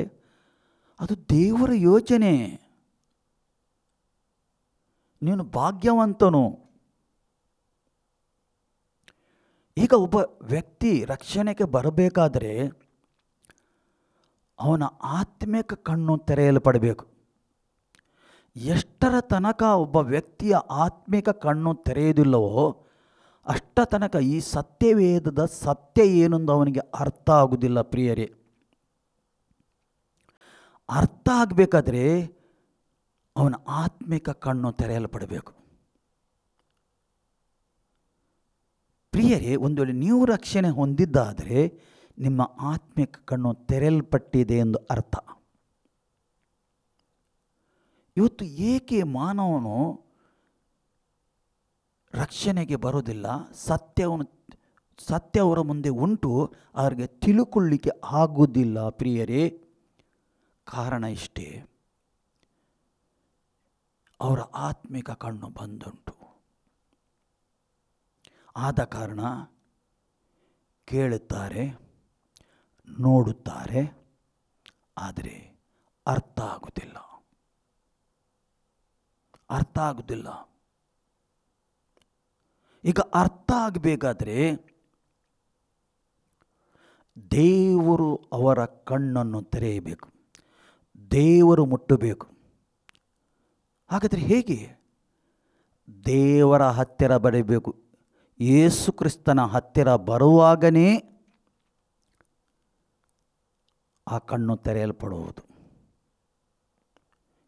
ಅದು ದೇವರ ಯೋಜನೆ. ನೀನು ಭಾಗ್ಯವಂತನು. ಈಗ ಒಬ್ಬ ವ್ಯಕ್ತಿ ರಕ್ಷಣೆಗೆ ಬರಬೇಕಾದರೆ ಅವನ ಆತ್ಮಿಕ ಕಣ್ಣು ತೆರೆಯಲ್ಪಡಬೇಕು. ಎಷ್ಟರ ತನಕ ಒಬ್ಬ ವ್ಯಕ್ತಿಯ ಆತ್ಮಿಕ ಕಣ್ಣು ತೆರೆಯುವುದಿಲ್ಲವೋ ಅಷ್ಟ ತನಕ ಈ ಸತ್ಯವೇದದ ಸತ್ಯ ಏನೆಂದು ಅವನಿಗೆ ಅರ್ಥ ಆಗುವುದಿಲ್ಲ. ಪ್ರಿಯರೇ, ಅರ್ಥ ಆಗಬೇಕಾದ್ರೆ ಅವನ ಆತ್ಮಿಕ ಕಣ್ಣು ತೆರೆಯಲ್ಪಡಬೇಕು. ಪ್ರಿಯರೇ, ಒಂದು ವೇಳೆ ನೀವು ರಕ್ಷಣೆ ಹೊಂದಿದ್ದಾದರೆ ನಿಮ್ಮ ಆತ್ಮಿಕ ಕಣ್ಣು ತೆರೆಯಲ್ಪಟ್ಟಿದೆ ಎಂದು ಅರ್ಥ. ಇವತ್ತು ಏಕೆ ಮಾನವನು ರಕ್ಷಣೆಗೆ ಬರೋದಿಲ್ಲ, ಸತ್ಯವನ್ನು ಸತ್ಯ ಅವರ ಮುಂದೆ ಉಂಟು, ಅವರಿಗೆ ತಿಳುಕೊಳ್ಳಿಕ್ಕೆ ಆಗುವುದಿಲ್ಲ ಪ್ರಿಯರೇ. ಕಾರಣ ಇಷ್ಟೇ, ಅವರ ಆತ್ಮಿಕ ಕಣ್ಣು ಬಂದುಂಟು. ಆದ ಕಾರಣ ಕೇಳುತ್ತಾರೆ, ನೋಡುತ್ತಾರೆ, ಆದರೆ ಅರ್ಥ ಆಗುವುದಿಲ್ಲ. ಈಗ ಅರ್ಥ ಆಗಬೇಕಾದ್ರೆ ದೇವರು ಅವರ ಕಣ್ಣನ್ನು ತೆರೆಯಬೇಕು, ದೇವರು ಮುಟ್ಟಬೇಕು. ಹಾಗಾದರೆ ಹೇಗೆ? ದೇವರ ಹತ್ತಿರ ಬರಬೇಕು. ಯೇಸು ಕ್ರಿಸ್ತನ ಹತ್ತಿರ ಬರುವಾಗನೇ ಆ ಕಣ್ಣು ತೆರೆಯಲ್ಪಡುವುದು.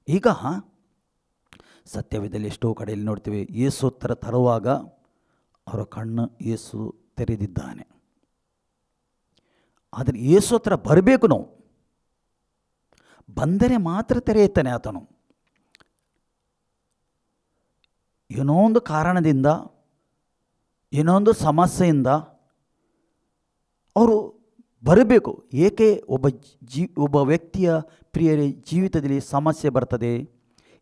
ಈಗ ಸತ್ಯವೇದದಲ್ಲಿ ಎಷ್ಟೋ ಕಡೆಯಲ್ಲಿ ನೋಡ್ತೀವಿ, ಯೇಸು ಹತ್ತಿರ ತರುವಾಗ ಅವರ ಕಣ್ಣು ಯೇಸು ತೆರೆದಿದ್ದಾನೆ. ಆದರೆ ಯೇಸು ಹತ್ರ ಬರಬೇಕು, ನಾವು ಬಂದರೆ ಮಾತ್ರ ತೆರೆಯುತ್ತಾನೆ ಆತನು. ಏನೋ ಒಂದು ಕಾರಣದಿಂದ, ಏನೋ ಒಂದು ಸಮಸ್ಯೆಯಿಂದ ಅವರು ಬರಬೇಕು. ಏಕೆ? ಒಬ್ಬ ವ್ಯಕ್ತಿಯ ಪ್ರಿಯರ ಜೀವಿತದಲ್ಲಿ ಸಮಸ್ಯೆ ಬರ್ತದೆ.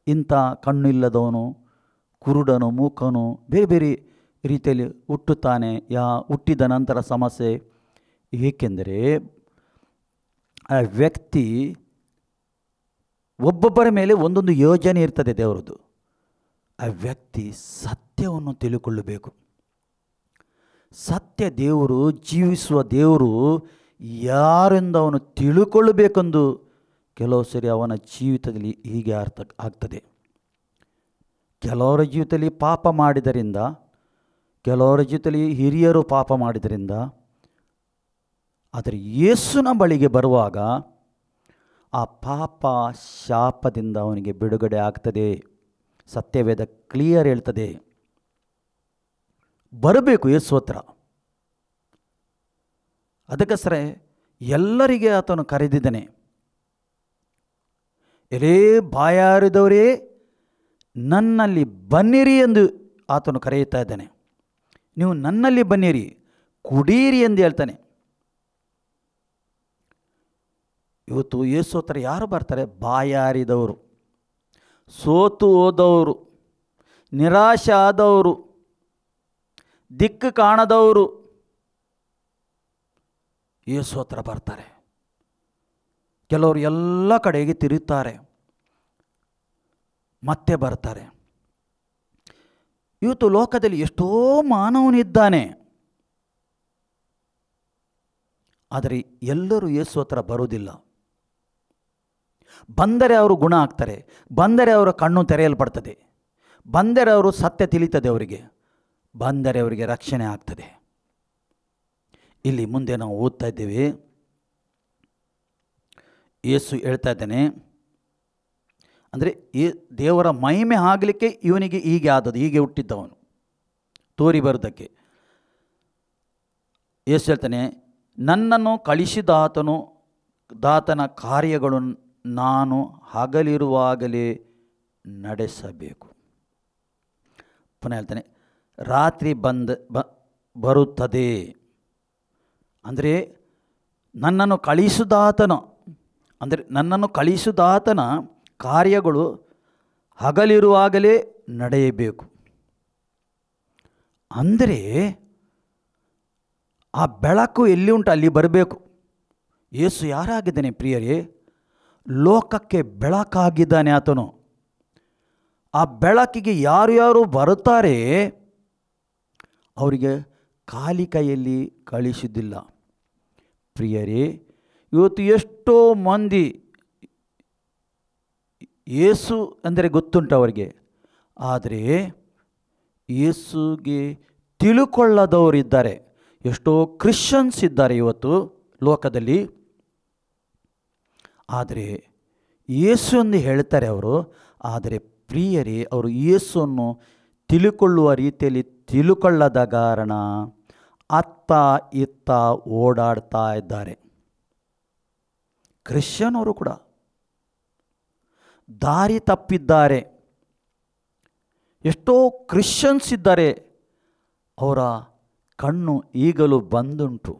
ಇಂಥ ಕಣ್ಣು ಇಲ್ಲದವನು, ಕುರುಡನು, ಮೂಕನು, ಬೇರೆ ಬೇರೆ ರೀತಿಯಲ್ಲಿ ಹುಟ್ಟುತ್ತಾನೆ. ಹುಟ್ಟಿದ ನಂತರ ಸಮಸ್ಯೆ. ಏಕೆಂದರೆ ಆ ವ್ಯಕ್ತಿ ಒಬ್ಬೊಬ್ಬರ ಮೇಲೆ ಒಂದೊಂದು ಯೋಜನೆ ಇರ್ತದೆ ದೇವರದ್ದು. ಆ ವ್ಯಕ್ತಿ ಸತ್ಯವನ್ನು ತಿಳ್ಕೊಳ್ಳಬೇಕು. ಸತ್ಯ ದೇವರು, ಜೀವಿಸುವ ದೇವರು ಯಾರೆಂದು ಅವನು ತಿಳ್ಕೊಳ್ಳಬೇಕೆಂದು ಕೆಲವು ಸರಿ ಅವನ ಜೀವಿತದಲ್ಲಿ ಹೀಗೆ ಆಗ್ತದೆ. ಕೆಲವರ ಜೀವಿತದಲ್ಲಿ ಪಾಪ ಮಾಡಿದರಿಂದ, ಕೆಲವರ ಜೀವಿತದಲ್ಲಿ ಹಿರಿಯರು ಪಾಪ ಮಾಡಿದರಿಂದ. ಆದರೆ ಯೇಸುವಿನ ಬಳಿಗೆ ಬರುವಾಗ ಆ ಪಾಪ ಶಾಪದಿಂದ ಅವನಿಗೆ ಬಿಡುಗಡೆ ಆಗ್ತದೆ. ಸತ್ಯವೇದ ಕ್ಲಿಯರ್ ಹೇಳ್ತದೆ. ಬರಬೇಕು ಯೇಸು ಹತ್ರ. ಅದಕ್ಕೋಸ್ಕರ ಎಲ್ಲರಿಗೆ ಆತನು ಕರೆದಿದ್ದಾನೆ. ಎಲೇ ಬಾಯಾರಿದವರೇ ನನ್ನಲ್ಲಿ ಬನ್ನಿರಿ ಎಂದು ಆತನು ಕರೆಯುತ್ತಾ ಇದ್ದಾನೆ. ನೀವು ನನ್ನಲ್ಲಿ ಬನ್ನಿರಿ, ಕುಡೀರಿ ಎಂದು ಹೇಳ್ತಾನೆ. ಇವತ್ತು ಯೇಸು ಹತ್ರ ಯಾರು ಬರ್ತಾರೆ? ಬಾಯಾರಿದವರು, ಸೋತು ಹೋದವರು, ನಿರಾಶೆ ಆದವರು, ದಿಕ್ಕು ಕಾಣದವರು ಯೇಸು ಹತ್ರ ಬರ್ತಾರೆ. ಕೆಲವರು ಎಲ್ಲ ಕಡೆಗೆ ತಿರುತ್ತಾರೆ, ಮತ್ತೆ ಬರ್ತಾರೆ. ಇವತ್ತು ಲೋಕದಲ್ಲಿ ಎಷ್ಟೋ ಮಾನವನಿದ್ದಾನೆ, ಆದರೆ ಎಲ್ಲರೂ ಯೇಸು ಹತ್ರ ಬರುವುದಿಲ್ಲ. ಬಂದರೆ ಅವರು ಗುಣ ಆಗ್ತಾರೆ, ಬಂದರೆ ಅವರ ಕಣ್ಣು ತೆರೆಯಲ್ಪಡ್ತದೆ, ಬಂದರೆ ಅವರು ಸತ್ಯ ತಿಳಿತದೆ, ಅವರಿಗೆ ಬಂದರೆ ಅವರಿಗೆ ರಕ್ಷಣೆ ಆಗ್ತದೆ. ಇಲ್ಲಿ ಮುಂದೆ ನಾವು ಓದ್ತಾ ಇದ್ದೇವೆ, ಯೇಸು ಹೇಳ್ತಾ ಇದ್ದಾನೆ, ಅಂದರೆ ದೇವರ ಮಹಿಮೆ ಆಗಲಿಕ್ಕೆ ಇವನಿಗೆ ಹೀಗೆ ಆದದ್ದು, ಹೀಗೆ ಹುಟ್ಟಿದ್ದವನು ತೋರಿ ಬರುವುದಕ್ಕೆ. ಯೇಸು ಹೇಳ್ತಾನೆ, ನನ್ನನ್ನು ಕಳಿಸಿದಾತನು ದಾತನ ಕಾರ್ಯಗಳು ನಾನು ಹಗಲಿರುವಾಗಲೇ ನಡೆಸಬೇಕು. ಪುನಃ ಹೇಳ್ತಾನೆ, ರಾತ್ರಿ ಬರುತ್ತದೆ. ಅಂದರೆ ನನ್ನನ್ನು ಕಳಿಸಿದಾತನ ಕಾರ್ಯಗಳು ಹಗಲಿರುವಾಗಲೇ ನಡೆಯಬೇಕು. ಅಂದರೆ ಆ ಬೆಳಕು ಎಲ್ಲಿ ಉಂಟು ಅಲ್ಲಿ ಬರಬೇಕು. ಯೇಸು ಯಾರಾಗಿದ್ದಾನೆ ಪ್ರಿಯರೇ? ಲೋಕಕ್ಕೆ ಬೆಳಕಾಗಿದ್ದಾನೆ ಆತನು. ಆ ಬೆಳಕಿಗೆ ಯಾರು ಬರುತ್ತಾರೆ ಅವರಿಗೆ ಖಾಲಿ ಕೈಯಲ್ಲಿ ಕಳಿಸುವುದಿಲ್ಲ. ಪ್ರಿಯರೇ, ಇವತ್ತು ಎಷ್ಟೋ ಮಂದಿ ಯೇಸು ಅಂದರೆ ಗೊತ್ತುಂಟು ಅವರಿಗೆ, ಆದರೆ ಯೇಸುಗೆ ತಿಳುಕೊಳ್ಳದವರಿದ್ದಾರೆ. ಎಷ್ಟೋ ಕ್ರಿಶ್ಚಿಯನ್ಸ್ ಇದ್ದಾರೆ ಇವತ್ತು ಲೋಕದಲ್ಲಿ, ಆದರೆ ಯೇಸು ಎಂದು ಹೇಳ್ತಾರೆ ಅವರು. ಆದರೆ ಪ್ರಿಯರೇ, ಅವರು ಯೇಸುವನ್ನು ತಿಳುಕೊಳ್ಳುವ ರೀತಿಯಲ್ಲಿ ತಿಳುಕೊಳ್ಳದ ಕಾರಣ ಅತ್ತ ಇತ್ತ ಓಡಾಡ್ತಾ ಇದ್ದಾರೆ. ಕ್ರಿಶ್ಚಿಯನವರು ಕೂಡ ದಾರಿ ತಪ್ಪಿದ್ದಾರೆ. ಎಷ್ಟೋ ಕ್ರಿಶ್ಚಿಯನ್ಸ್ ಇದ್ದಾರೆ, ಅವರ ಕಣ್ಣು ಈಗಲೂ ಬಂದುಂಟು.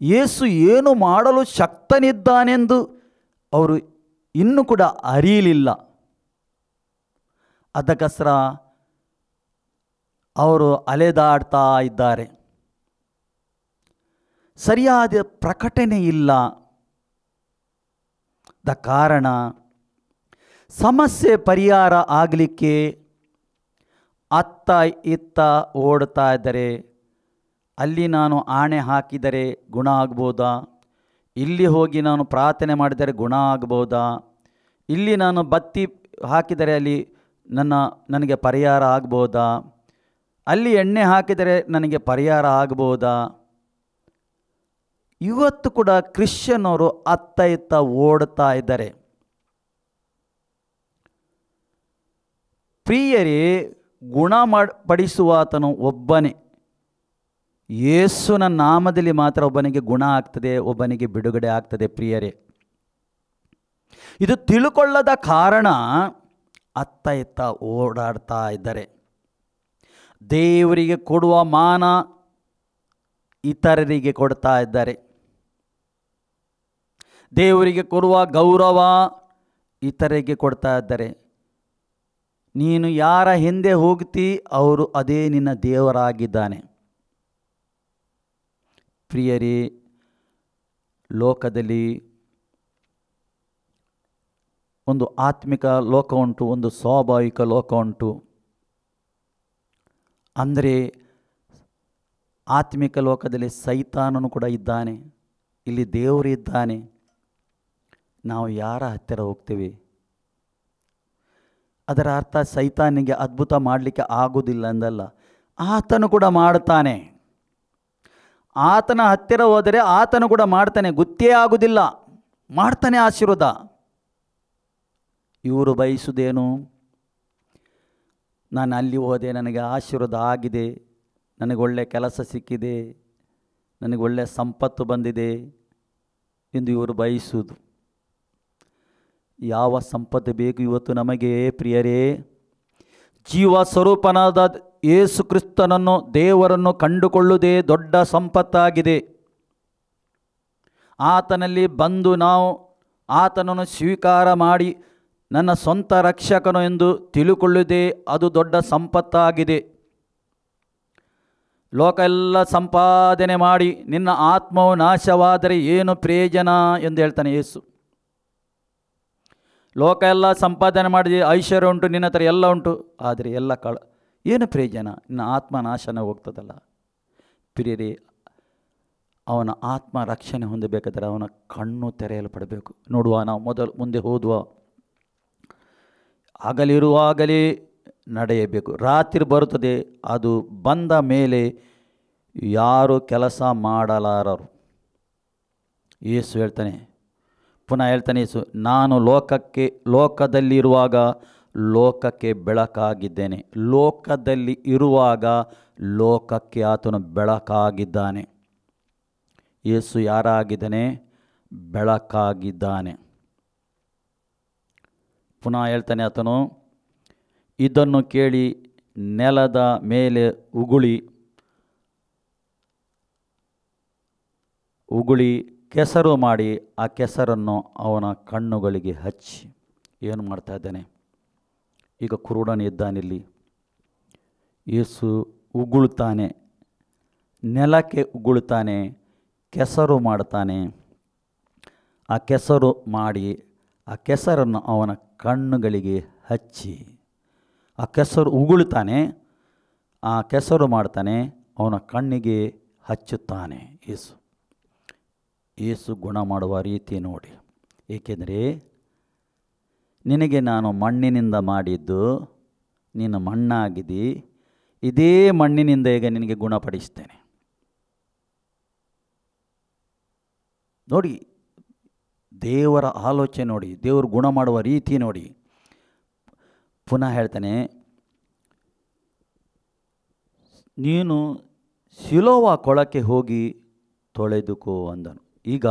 ಯೇಸು ಏನು ಮಾಡಲು ಶಕ್ತನಿದ್ದಾನೆಂದು ಅವರು ಇನ್ನೂ ಕೂಡ ಅರಿಯಲಿಲ್ಲ. ಅದಕ್ಕೋಸ್ಕರ ಅವರು ಅಲೆದಾಡ್ತಾ ಇದ್ದಾರೆ. ಸರಿಯಾದ ಪ್ರಕಟಣೆ ಇಲ್ಲ. ದ ಕಾರಣ ಸಮಸ್ಯೆ ಪರಿಹಾರ ಆಗಲಿಕ್ಕೆ ಅತ್ತ ಇತ್ತ ಓಡ್ತಾ ಇದ್ದಾರೆ. ಅಲ್ಲಿ ನಾನು ಆಣೆ ಹಾಕಿದರೆ ಗುಣ ಆಗ್ಬೋದಾ? ಇಲ್ಲಿ ಹೋಗಿ ನಾನು ಪ್ರಾರ್ಥನೆ ಮಾಡಿದರೆ ಗುಣ ಆಗ್ಬೋದಾ? ಇಲ್ಲಿ ನಾನು ಬತ್ತಿ ಹಾಕಿದರೆ ಅಲ್ಲಿ ನನಗೆ ಪರಿಹಾರ ಆಗ್ಬೋದಾ? ಅಲ್ಲಿ ಎಣ್ಣೆ ಹಾಕಿದರೆ ನನಗೆ ಪರಿಹಾರ ಆಗ್ಬೋದಾ? ಇವತ್ತು ಕೂಡ ಕ್ರಿಶ್ಚಿಯನ್ನರು ಅತ್ತ ಇತ್ತ ಓಡ್ತಾ ಇದ್ದಾರೆ. ಪ್ರಿಯರೇ, ಗುಣಪಡಿಸುವಾತನು ಒಬ್ಬನೇ. ಯೇಸುವಿನ ನಾಮದಲ್ಲಿ ಮಾತ್ರ ಒಬ್ಬನಿಗೆ ಗುಣ ಆಗ್ತದೆ, ಒಬ್ಬನಿಗೆ ಬಿಡುಗಡೆ ಆಗ್ತದೆ. ಪ್ರಿಯರೇ, ಇದು ತಿಳ್ಕೊಳ್ಳದ ಕಾರಣ ಅತ್ತ ಇತ್ತ ಓಡಾಡ್ತಾ ಇದ್ದಾರೆ. ದೇವರಿಗೆ ಕೊಡುವ ಮಾನ ಇತರರಿಗೆ ಕೊಡ್ತಾ ಇದ್ದಾರೆ. ದೇವರಿಗೆ ಕೊಡುವ ಗೌರವ ಇತರರಿಗೆ ಕೊಡ್ತಾ ಇದ್ದಾರೆ. ನೀನು ಯಾರ ಹಿಂದೆ ಹೋಗ್ತಿ ಅವರು ಅದೇ ನಿನ್ನ ದೇವರಾಗಿದ್ದಾನೆ. ಪ್ರಿಯರೇ, ಲೋಕದಲ್ಲಿ ಒಂದು ಆತ್ಮಿಕ ಲೋಕ ಉಂಟು, ಒಂದು ಸ್ವಾಭಾವಿಕ ಲೋಕ ಉಂಟು. ಅಂದರೆ ಆತ್ಮಿಕ ಲೋಕದಲ್ಲಿ ಸೈತಾನನು ಕೂಡ ಇದ್ದಾನೆ, ಇಲ್ಲಿ ದೇವರು ಇದ್ದಾನೆ. ನಾವು ಯಾರ ಹತ್ತಿರ ಹೋಗ್ತೇವೆ? ಅದರ ಅರ್ಥ ಸೈತಾನಿಗೆ ಅದ್ಭುತ ಮಾಡಲಿಕ್ಕೆ ಆಗೋದಿಲ್ಲ ಎಂದಲ್ಲ, ಆತನು ಕೂಡ ಮಾಡ್ತಾನೆ. ಆತನ ಹತ್ತಿರ ಹೋದರೆ ಆತನು ಕೂಡ ಮಾಡ್ತಾನೆ, ಗೊತ್ತೇ ಆಗೋದಿಲ್ಲ, ಮಾಡ್ತಾನೆ ಆಶೀರ್ವಾದ. ಇವರು ಬಯಸುವುದೇನು? ನಾನು ಅಲ್ಲಿ ಹೋದೆ, ನನಗೆ ಆಶೀರ್ವಾದ ಆಗಿದೆ, ನನಗೆ ಒಳ್ಳೆ ಕೆಲಸ ಸಿಕ್ಕಿದೆ, ನನಗೆ ಒಳ್ಳೆ ಸಂಪತ್ತು ಬಂದಿದೆ ಎಂದು ಇವರು ಬಯಸುವುದು. ಯಾವ ಸಂಪತ್ತು ಬೇಕು ಇವತ್ತು ನಮಗೆ? ಪ್ರಿಯರೇ, ಜೀವ ಸ್ವರೂಪನಾದ ಯೇಸು ಕ್ರಿಸ್ತನನ್ನು, ದೇವರನ್ನು ಕಂಡುಕೊಳ್ಳುವುದೇ ದೊಡ್ಡ ಸಂಪತ್ತಾಗಿದೆ. ಆತನಲ್ಲಿ ಬಂದು ನಾವು ಆತನನ್ನು ಸ್ವೀಕಾರ ಮಾಡಿ ನನ್ನ ಸ್ವಂತ ರಕ್ಷಕನು ಎಂದು ತಿಳುಕೊಳ್ಳುವುದೇ ಅದು ದೊಡ್ಡ ಸಂಪತ್ತಾಗಿದೆ. ಲೋಕ ಎಲ್ಲ ಸಂಪಾದನೆ ಮಾಡಿ ನಿನ್ನ ಆತ್ಮವು ನಾಶವಾದರೆ ಏನು ಪ್ರಯೋಜನ ಎಂದು ಹೇಳ್ತಾನೆ ಯೇಸು. ಲೋಕ ಎಲ್ಲ ಸಂಪಾದನೆ ಮಾಡಿದೆ, ಐಶ್ವರ್ಯ ಉಂಟು, ನಿನ್ನ ಹತ್ರ ಎಲ್ಲ ಉಂಟು, ಆದರೆ ಎಲ್ಲ ಏನು ಪ್ರಯೋಜನ? ನಿನ್ನ ಆತ್ಮ ನಾಶನ ಹೋಗ್ತದಲ್ಲ. ಪ್ರಿಯರೇ, ಅವನ ಆತ್ಮ ರಕ್ಷಣೆ ಹೊಂದಬೇಕಾದರೆ ಅವನ ಕಣ್ಣು ತೆರೆಯಲ್ಪಡಬೇಕು. ನೋಡುವ, ನಾವು ಮುಂದೆ ಹೋದುವ, ಹಗಲಿರುವಾಗಲೇ ನಡೆಯಬೇಕು. ರಾತ್ರಿ ಬರುತ್ತದೆ, ಅದು ಬಂದ ಮೇಲೆ ಯಾರು ಕೆಲಸ ಮಾಡಲಾರರು. ಯೇಸು ಹೇಳ್ತಾನೆ, ಪುನಃ ಹೇಳ್ತಾನೆ ಯೇಸು, ನಾನು ಲೋಕದಲ್ಲಿರುವಾಗ ಲೋಕಕ್ಕೆ ಬೆಳಕಾಗಿದ್ದೇನೆ. ಲೋಕದಲ್ಲಿ ಇರುವಾಗ ಲೋಕಕ್ಕೆ ಆತನು ಬೆಳಕಾಗಿದ್ದಾನೆ. ಯೇಸು ಯಾರಾಗಿದ್ದಾನೆ? ಬೆಳಕಾಗಿದ್ದಾನೆ. ಪುನಃ ಹೇಳ್ತಾನೆ ಆತನು, ಇದನ್ನು ಕೇಳಿ ನೆಲದ ಮೇಲೆ ಉಗುಳಿ ಕೆಸರು ಮಾಡಿ ಆ ಕೆಸರನ್ನು ಅವನ ಕಣ್ಣುಗಳಿಗೆ ಹಚ್ಚಿ. ಏನು ಮಾಡ್ತಾ ಇದ್ದಾನೆ? ಈಗ ಕುರುಡನಿದ್ದಾನಿಲ್ಲಿ. ಯೇಸು ಉಗುಳ್ತಾನೆ, ನೆಲಕ್ಕೆ ಉಗುಳ್ತಾನೆ, ಕೆಸರು ಮಾಡ್ತಾನೆ. ಆ ಕೆಸರು ಮಾಡಿ ಆ ಕೆಸರನ್ನು ಅವನ ಕಣ್ಣುಗಳಿಗೆ ಹಚ್ಚಿ, ಆ ಕೆಸರು ಉಗುಳ್ತಾನೆ, ಆ ಕೆಸರು ಮಾಡ್ತಾನೆ, ಅವನ ಕಣ್ಣಿಗೆ ಹಚ್ಚುತ್ತಾನೆ. ಯೇಸು ಗುಣ ಮಾಡುವ ರೀತಿ ನೋಡಿ. ಏಕೆಂದರೆ ನಿನಗೆ ನಾನು ಮಣ್ಣಿನಿಂದ ಮಾಡಿದ್ದು, ನೀನು ಮಣ್ಣಾಗಿದ್ದಿ, ಇದೇ ಮಣ್ಣಿನಿಂದ ಈಗ ನಿನಗೆ ಗುಣಪಡಿಸ್ತೇನೆ. ನೋಡಿ, ದೇವರ ಆಲೋಚನೆ ನೋಡಿ, ದೇವರು ಗುಣ ಮಾಡುವ ರೀತಿ ನೋಡಿ. ಪುನಃ ಹೇಳ್ತಾನೆ, ನೀನು ಸಿಲೋವ ಕೊಳಕ್ಕೆ ಹೋಗಿ ತೊಳೆದುಕೋ ಅಂದನು. ಈಗ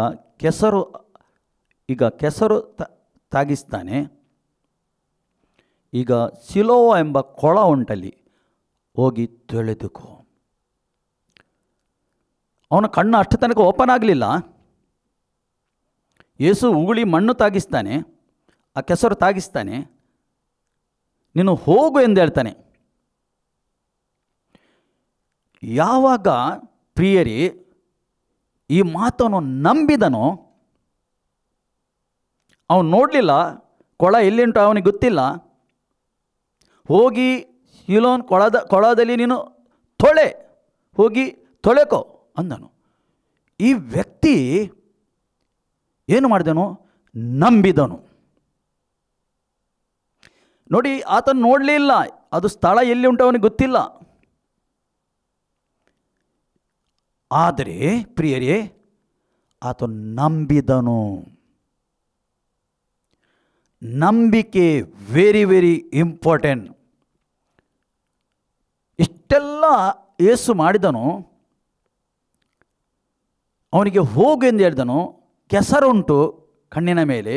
ಕೆಸರು ತಾಗಿಸ್ತಾನೆ. ಈಗ ಸಿಲೋವ ಎಂಬ ಕೊಳ ಉಂಟಲ್ಲಿ, ಹೋಗಿ ತೊಳೆದುಕೋ. ಅವನ ಕಣ್ಣು ಅಷ್ಟು ತನಕ ಓಪನ್ ಆಗಲಿಲ್ಲ. ಯೇಸು ಉಗುಳಿ ಮಣ್ಣು ತಾಗಿಸ್ತಾನೆ, ಆ ಕೆಸರು ತಾಗಿಸ್ತಾನೆ, ನೀನು ಹೋಗು ಎಂದು ಹೇಳ್ತಾನೆ. ಯಾವಾಗ ಪ್ರಿಯರೇ ಈ ಮಾತನ್ನು ನಂಬಿದನೋ, ಅವನು ನೋಡಲಿಲ್ಲ, ಕೊಳ ಎಲ್ಲಿಂಟು ಅವನಿಗೆ ಗೊತ್ತಿಲ್ಲ, ಹೋಗಿ ಸಿಲೋನ್ ಕೊಳದಲ್ಲಿ ನೀನು ಹೋಗಿ ತೊಳೆಕೋ ಅಂದನು. ಈ ವ್ಯಕ್ತಿ ಏನು ಮಾಡಿದನು? ನಂಬಿದನು. ನೋಡಿ, ಆತನು ನೋಡಲೇ ಇಲ್ಲ, ಅದು ಸ್ಥಳ ಎಲ್ಲಿ ಉಂಟು ಅವನಿಗೆ ಗೊತ್ತಿಲ್ಲ. ಆದರೆ ಪ್ರಿಯರೇ, ಆತನು ನಂಬಿದನು. ನಂಬಿಕೆ ವೆರಿ ವೆರಿ ಇಂಪಾರ್ಟೆಂಟ್. ಇಷ್ಟೆಲ್ಲ ಯೇಸು ಮಾಡಿದನು. ಅವನಿಗೆ ಹೋಗು ಎಂದು ಹೇಳಿದನು. ಕೆಸರುಂಟು ಕಣ್ಣಿನ ಮೇಲೆ.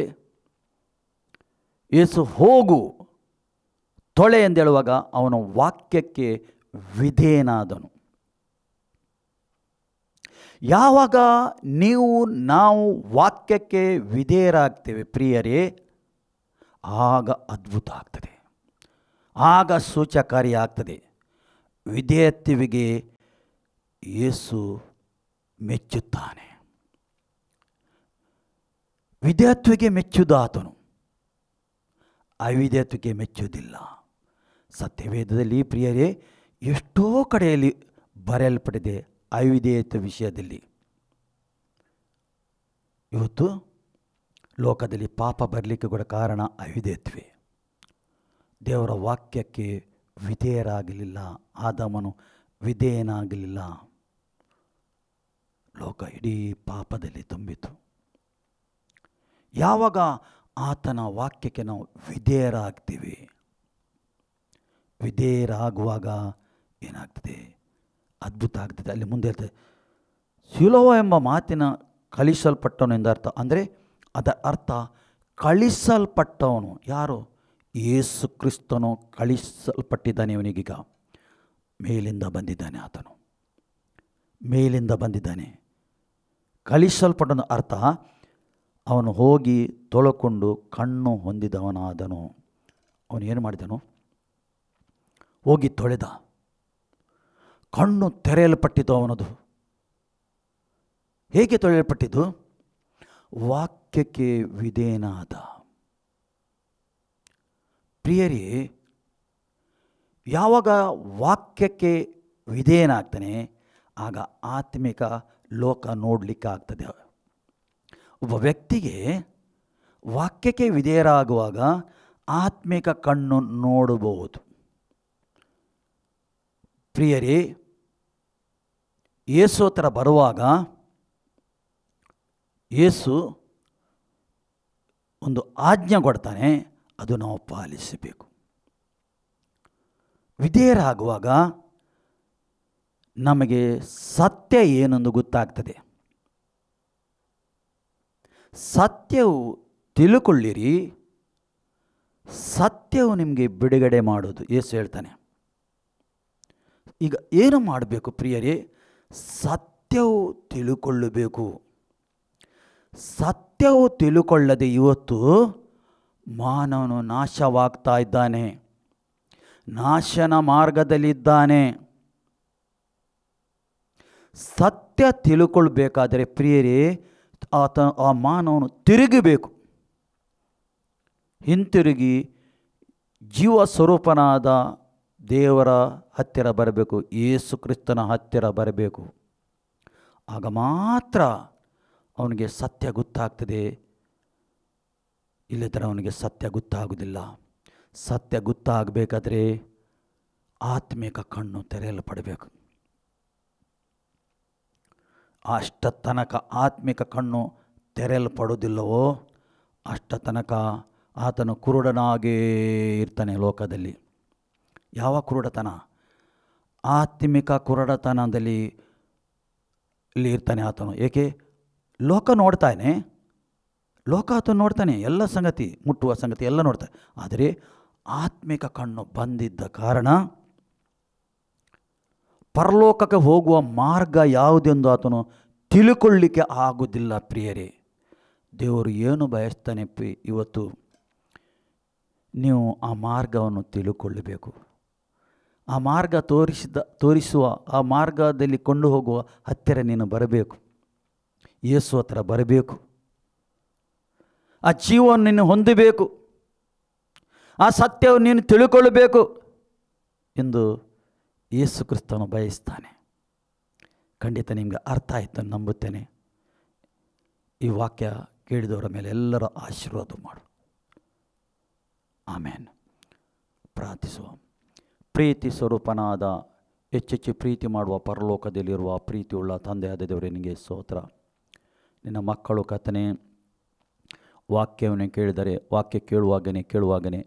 ಯೇಸು ಹೋಗು ತೊಳೆ ಎಂದೇಳುವಾಗ ಅವನ ವಾಕ್ಯಕ್ಕೆ ವಿಧೇಯನಾದನು. ಯಾವಾಗ ನಾವು ವಾಕ್ಯಕ್ಕೆ ವಿಧೇಯರಾಗ್ತೇವೆ ಪ್ರಿಯರೇ, ಆಗ ಅದ್ಭುತ ಆಗ್ತದೆ, ಆಗ ಸೂಚಕಾರಿ ಆಗ್ತದೆ. ವಿಧೇಯತ್ವವಿಗೆ ಯೇಸು ಮೆಚ್ಚುತ್ತಾನೆ. ವಿಧೇಯತ್ವಕ್ಕೆ ಮೆಚ್ಚುವುದು ಆತನು, ಅವಿಧೇಯತ್ವಕ್ಕೆ ಮೆಚ್ಚುವುದಿಲ್ಲ. ಸತ್ಯವೇದದಲ್ಲಿ ಪ್ರಿಯರೇ ಎಷ್ಟೋ ಕಡೆಯಲ್ಲಿ ಬರೆಯಲ್ಪಟ್ಟಿದೆ ಅವಿಧೇಯತ್ವ ವಿಷಯದಲ್ಲಿ. ಇವತ್ತು ಲೋಕದಲ್ಲಿ ಪಾಪ ಬರಲಿಕ್ಕೆ ಕೂಡ ಕಾರಣ ಅವಿಧೇಯತ್ವೇ. ದೇವರ ವಾಕ್ಯಕ್ಕೆ ವಿಧೇಯರಾಗಲಿಲ್ಲ, ಆದಾಮನು ವಿಧೇಯನಾಗಲಿಲ್ಲ. ಲೋಕ ಇಡೀ ಪಾಪದಲ್ಲಿ ತುಂಬಿತು. ಯಾವಾಗ ಆತನ ವಾಕ್ಯಕ್ಕೆ ನಾವು ವಿಧೇಯರಾಗ್ತೀವಿ, ವಿಧೇಯರಾಗುವಾಗ ಏನಾಗ್ತದೆ? ಅದ್ಭುತ ಆಗ್ತದೆ. ಅಲ್ಲಿ ಮುಂದೆ ಹೇಳ್ತದೆ, ಸಿಲೋವ ಎಂಬ ಮಾತಿನ ಕಳಿಸಲ್ಪಟ್ಟವನು ಎಂದರ್ಥ. ಅಂದರೆ ಅದರ ಅರ್ಥ ಕಳಿಸಲ್ಪಟ್ಟವನು. ಯಾರು? ಯೇಸು ಕ್ರಿಸ್ತನು ಕಳಿಸಲ್ಪಟ್ಟಿದ್ದಾನೆ. ಇವನಿಗೀಗ ಮೇಲಿಂದ ಬಂದಿದ್ದಾನೆ. ಆತನು ಮೇಲಿಂದ ಬಂದಿದ್ದಾನೆ. ಕಳಿಸಲ್ಪಟ್ಟನು ಅರ್ಥ ಅವನು ಹೋಗಿ ತೊಳಕೊಂಡು ಕಣ್ಣು ಹೊಂದಿದವನಾದನು. ಅವನು ಏನು ಮಾಡಿದನು? ಹೋಗಿ ತೊಳೆದ, ಕಣ್ಣು ತೆರೆಯಲ್ಪಟ್ಟಿತು ಅವನದು. ಹೇಗೆ ತೊಳೆಯಲ್ಪಟ್ಟಿದ್ದು? ವಾಕ್ಯಕ್ಕೆ ವಿಧೇಯನಾದ. ಪ್ರಿಯರೇ, ಯಾವಾಗ ವಾಕ್ಯಕ್ಕೆ ವಿಧೇಯನಾಗ್ತಾನೆ ಆಗ ಆತ್ಮಿಕ ಲೋಕ ನೋಡಲಿಕ್ಕೆ ಆಗ್ತದೆ. ಒಬ್ಬ ವ್ಯಕ್ತಿಗೆ ವಾಕ್ಯಕ್ಕೆ ವಿಧೇಯರಾಗುವಾಗ ಆತ್ಮಿಕ ಕಣ್ಣು ನೋಡಬಹುದು. ಪ್ರಿಯರೇ, ಯೇಸು ಹತ್ರ ಬರುವಾಗ ಯೇಸು ಒಂದು ಆಜ್ಞೆ ಕೊಡ್ತಾನೆ, ಅದು ನಾವು ಪಾಲಿಸಬೇಕು. ವಿಧೇಯರಾಗುವಾಗ ನಮಗೆ ಸತ್ಯ ಏನೆಂದು ಗೊತ್ತಾಗ್ತದೆ. ಸತ್ಯವು ತಿಳುಕೊಳ್ಳಿರಿ, ಸತ್ಯವು ನಿಮಗೆ ಬಿಡುಗಡೆ ಮಾಡೋದು ಯೇಸು ಹೇಳ್ತಾನೆ. ಈಗ ಏನು ಮಾಡಬೇಕು ಪ್ರಿಯರೇ? ಸತ್ಯವು ತಿಳುಕೊಳ್ಳಬೇಕು. ಸತ್ಯವು ತಿಳುಕೊಳ್ಳದೆ ಇವತ್ತು ಮಾನವನು ನಾಶವಾಗ್ತಾ ಇದ್ದಾನೆ, ನಾಶನ ಮಾರ್ಗದಲ್ಲಿದ್ದಾನೆ. ಸತ್ಯ ತಿಳುಕೊಳ್ಬೇಕಾದರೆ ಪ್ರಿಯರೇ, ಆ ಮಾನವನು ತಿರುಗಬೇಕು, ಹಿಂತಿರುಗಿ ಜೀವ ಸ್ವರೂಪನಾದ ದೇವರ ಹತ್ತಿರ ಬರಬೇಕು, ಯೇಸು ಕ್ರಿಸ್ತನ ಹತ್ತಿರ ಬರಬೇಕು. ಆಗ ಮಾತ್ರ ಅವನಿಗೆ ಸತ್ಯ ಗೊತ್ತಾಗ್ತದೆ. ಇಲ್ಲದ್ರೆ ಅವನಿಗೆ ಸತ್ಯ ಗೊತ್ತಾಗುವುದಿಲ್ಲ. ಸತ್ಯ ಗೊತ್ತಾಗಬೇಕಾದ್ರೆ ಆತ್ಮಿಕ ಕಣ್ಣು ತೆರೆಯಲ್ಪಡಬೇಕು. ಅಷ್ಟ ತನಕ ಆತ್ಮಿಕ ಕಣ್ಣು ತೆರೆಯಲ್ಪಡುವುದಿಲ್ಲವೋ ಅಷ್ಟ ತನಕ ಆತನು ಕುರುಡನಾಗೇ ಇರ್ತಾನೆ ಲೋಕದಲ್ಲಿ. ಯಾವ ಕುರುಡತನ? ಆತ್ಮಿಕ ಕುರುಡತನದಲ್ಲಿ ಇಲ್ಲಿ ಇರ್ತಾನೆ ಆತನು. ಏಕೆ? ಲೋಕ ನೋಡ್ತಾನೆ, ಲೋಕ ಆತನು ನೋಡ್ತಾನೆ, ಎಲ್ಲ ಸಂಗತಿ, ಮುಟ್ಟುವ ಸಂಗತಿ ಎಲ್ಲ ನೋಡ್ತಾನೆ. ಆದರೆ ಆತ್ಮಿಕ ಕಣ್ಣು ಬಂದಿದ್ದ ಕಾರಣ ಪರಲೋಕಕ್ಕೆ ಹೋಗುವ ಮಾರ್ಗ ಯಾವುದೆಂದು ಆತನು ತಿಳ್ಕೊಳ್ಳಿಕ್ಕೆ ಆಗುವುದಿಲ್ಲ ಪ್ರಿಯರೇ. ದೇವರು ಏನು ಬಯಸ್ತಾನೆ ಇವತ್ತು ನೀವು ಆ ಮಾರ್ಗವನ್ನು ತಿಳ್ಕೊಳ್ಳಬೇಕು. ಆ ಮಾರ್ಗ ತೋರಿಸುವ ಆ ಮಾರ್ಗದಲ್ಲಿ ಕೊಂಡು ಹೋಗುವ ಹತ್ತಿರ ನೀನು ಬರಬೇಕು. ಯೇಸು ಹತ್ರ ಬರಬೇಕು. ಆ ಜೀವವನ್ನು ನೀನು ಹೊಂದಬೇಕು. ಆ ಸತ್ಯವನ್ನು ನೀನು ತಿಳ್ಕೊಳ್ಳಬೇಕು ಎಂದು ಯೇಸು ಕ್ರಿಸ್ತನು ಬಯಸ್ತಾನೆ. ಖಂಡಿತ ನಿಮಗೆ ಅರ್ಥ ಆಯಿತು ನಂಬುತ್ತೇನೆ. ಈ ವಾಕ್ಯ ಕೇಳಿದವರ ಮೇಲೆ ಎಲ್ಲರ ಆಶೀರ್ವಾದ ಮಾಡು. ಆಮೇನ್. ಪ್ರಾರ್ಥಿಸುವ. ಪ್ರೀತಿ ಸ್ವರೂಪನಾದ ಹೆಚ್ಚೆಚ್ಚು ಪ್ರೀತಿ ಮಾಡುವ ಪರಲೋಕದಲ್ಲಿರುವ ಪ್ರೀತಿಯುಳ್ಳ ತಂದೆಯಾದ ದೇವರೇ, ನಿನಗೆ ಸ್ತೋತ್ರ. ನಿನ್ನ ಮಕ್ಕಳು ಕರ್ತನೇ ವಾಕ್ಯವನ್ನು ಕೇಳಿದರೆ ವಾಕ್ಯ ಕೇಳುವಾಗನೇ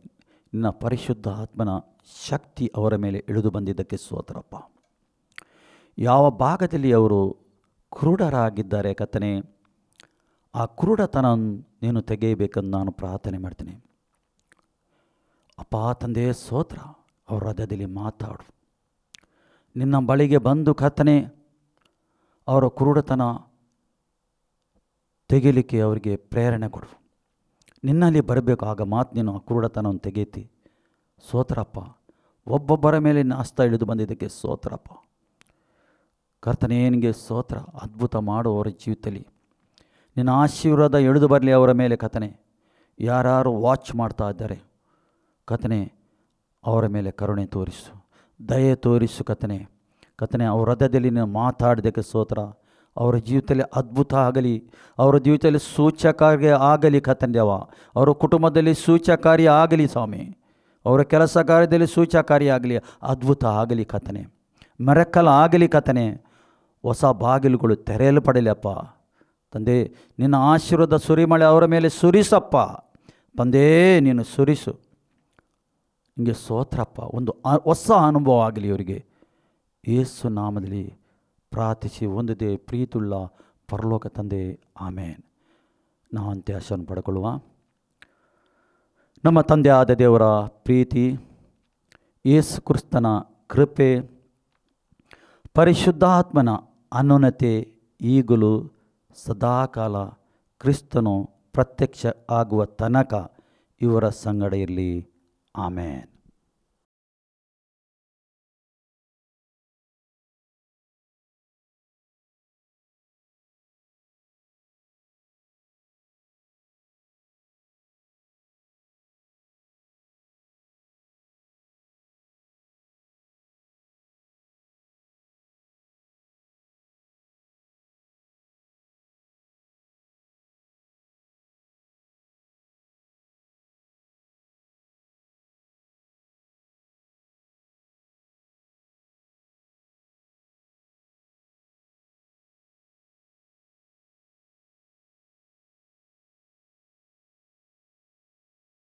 ನಿನ್ನ ಪರಿಶುದ್ಧ ಆತ್ಮನ ಶಕ್ತಿ ಅವರ ಮೇಲೆ ಇಳಿದು ಬಂದಿದ್ದಕ್ಕೆ ಸ್ತೋತ್ರಪ್ಪ. ಯಾವ ಭಾಗದಲ್ಲಿ ಅವರು ಕುರುಡರಾಗಿದ್ದಾರೆ ಕರ್ತನೇ, ಆ ಕುರುಡತನ ನೀನು ತೆಗೆಯಬೇಕೆಂದು ನಾನು ಪ್ರಾರ್ಥನೆ ಮಾಡ್ತೀನಿ. ಅಪ್ಪ ತಂದೆ ಸ್ತೋತ್ರ. ಅವರ ಹೃದಯದಲ್ಲಿ ಮಾತಾಡು. ನಿನ್ನ ಬಳಿಗೆ ಬಂದು ಕರ್ತನೇ ಅವರ ಕುರುಡತನ ತೆಗೆಯಲಿಕ್ಕೆ ಅವರಿಗೆ ಪ್ರೇರಣೆ ಕೊಡು. ನಿನ್ನಲ್ಲಿ ಬರಬೇಕು. ಆಗ ಮಾತು ನೀನು ಆ ಕುರುಡತನವನ್ನು ತೆಗೆಯುತ್ತಿ. ಸ್ತೋತ್ರಪ್ಪ. ಒಬ್ಬೊಬ್ಬರ ಮೇಲೆ ನಿನ್ನ ಹಸ್ತ ಇಳಿದು ಬಂದಿದ್ದಕ್ಕೆ ಸ್ತೋತ್ರಪ್ಪ. ಕರ್ತನೇ ನಿನಗೆ ಸ್ತೋತ್ರ. ಅದ್ಭುತ ಮಾಡು ಅವರ ಜೀವಿತದಲ್ಲಿ. ನಿನ್ನ ಆಶೀರ್ವಾದ ಇಳಿದು ಬರಲಿ ಅವರ ಮೇಲೆ ಕರ್ತನೇ. ಯಾರು ವಾಚ್ ಮಾಡ್ತಾ ಇದ್ದಾರೆ ಕರ್ತನೇ, ಅವರ ಮೇಲೆ ಕರುಣೆ ತೋರಿಸು, ದಯೆ ತೋರಿಸು ಕರ್ತನೇ. ಅವರ ಹೃದಯದಲ್ಲಿ ನೀನು ಮಾತಾಡೋದಕ್ಕೆ ಸ್ತೋತ್ರ. ಅವರ ಜೀವಿತದಲ್ಲಿ ಅದ್ಭುತ ಆಗಲಿ, ಅವರ ಜೀವಿತದಲ್ಲಿ ಸೂಚಕಾರ್ಯ ಆಗಲಿ ಕರ್ತನೇ ದೇವ. ಅವರ ಕುಟುಂಬದಲ್ಲಿ ಸೂಚಕಾರ್ಯ ಆಗಲಿ ಸ್ವಾಮಿ. ಅವರ ಕೆಲಸ ಕಾರ್ಯದಲ್ಲಿ ಸೂಚಕಾರ್ಯ ಆಗಲಿ, ಅದ್ಭುತ ಆಗಲಿ ಕರ್ತನೇ. ಮಿರಕಲ್ ಆಗಲಿ ಕರ್ತನೇ. ಹೊಸ ಬಾಗಿಲುಗಳು ತೆರೆಯಲ್ಪಡಲಿ ಅಪ್ಪ ತಂದೆ. ನಿನ್ನ ಆಶೀರ್ವಾದ ಸುರಿಮಳೆ ಅವರ ಮೇಲೆ ಸುರಿಸಪ್ಪ ತಂದೆ. ನೀನು ಸುರಿಸು. ನಿಮಗೆ ಸ್ತೋತ್ರಪ್ಪ. ಒಂದು ಹೊಸ ಅನುಭವ ಆಗಲಿ ಇವರಿಗೆ. ಯೇಸು ನಾಮದಲ್ಲಿ ಪ್ರಾರ್ಥಿಸಿ ಹೊಂದಿದೆ ಪ್ರೀತಿಯುಳ್ಳ ಪರಲೋಕ ತಂದೆ. ಆಮೇನ್. ನಾವು ಅಂತ್ಯಾಶವನ್ನು ಪಡ್ಕೊಳ್ಳುವ. ನಮ್ಮ ತಂದೆಯಾದ ದೇವರ ಪ್ರೀತಿ, ಯೇಸು ಕ್ರಿಸ್ತನ ಕೃಪೆ, ಪರಿಶುದ್ಧಾತ್ಮನ ಅನ್ಯೋನ್ಯತೆ ಈಗಲೂ ಸದಾಕಾಲ ಕ್ರಿಸ್ತನು ಪ್ರತ್ಯಕ್ಷ ಆಗುವ ತನಕ ಇವರ ಸಂಗಡ ಇರಲಿ. ಆಮೇನ್.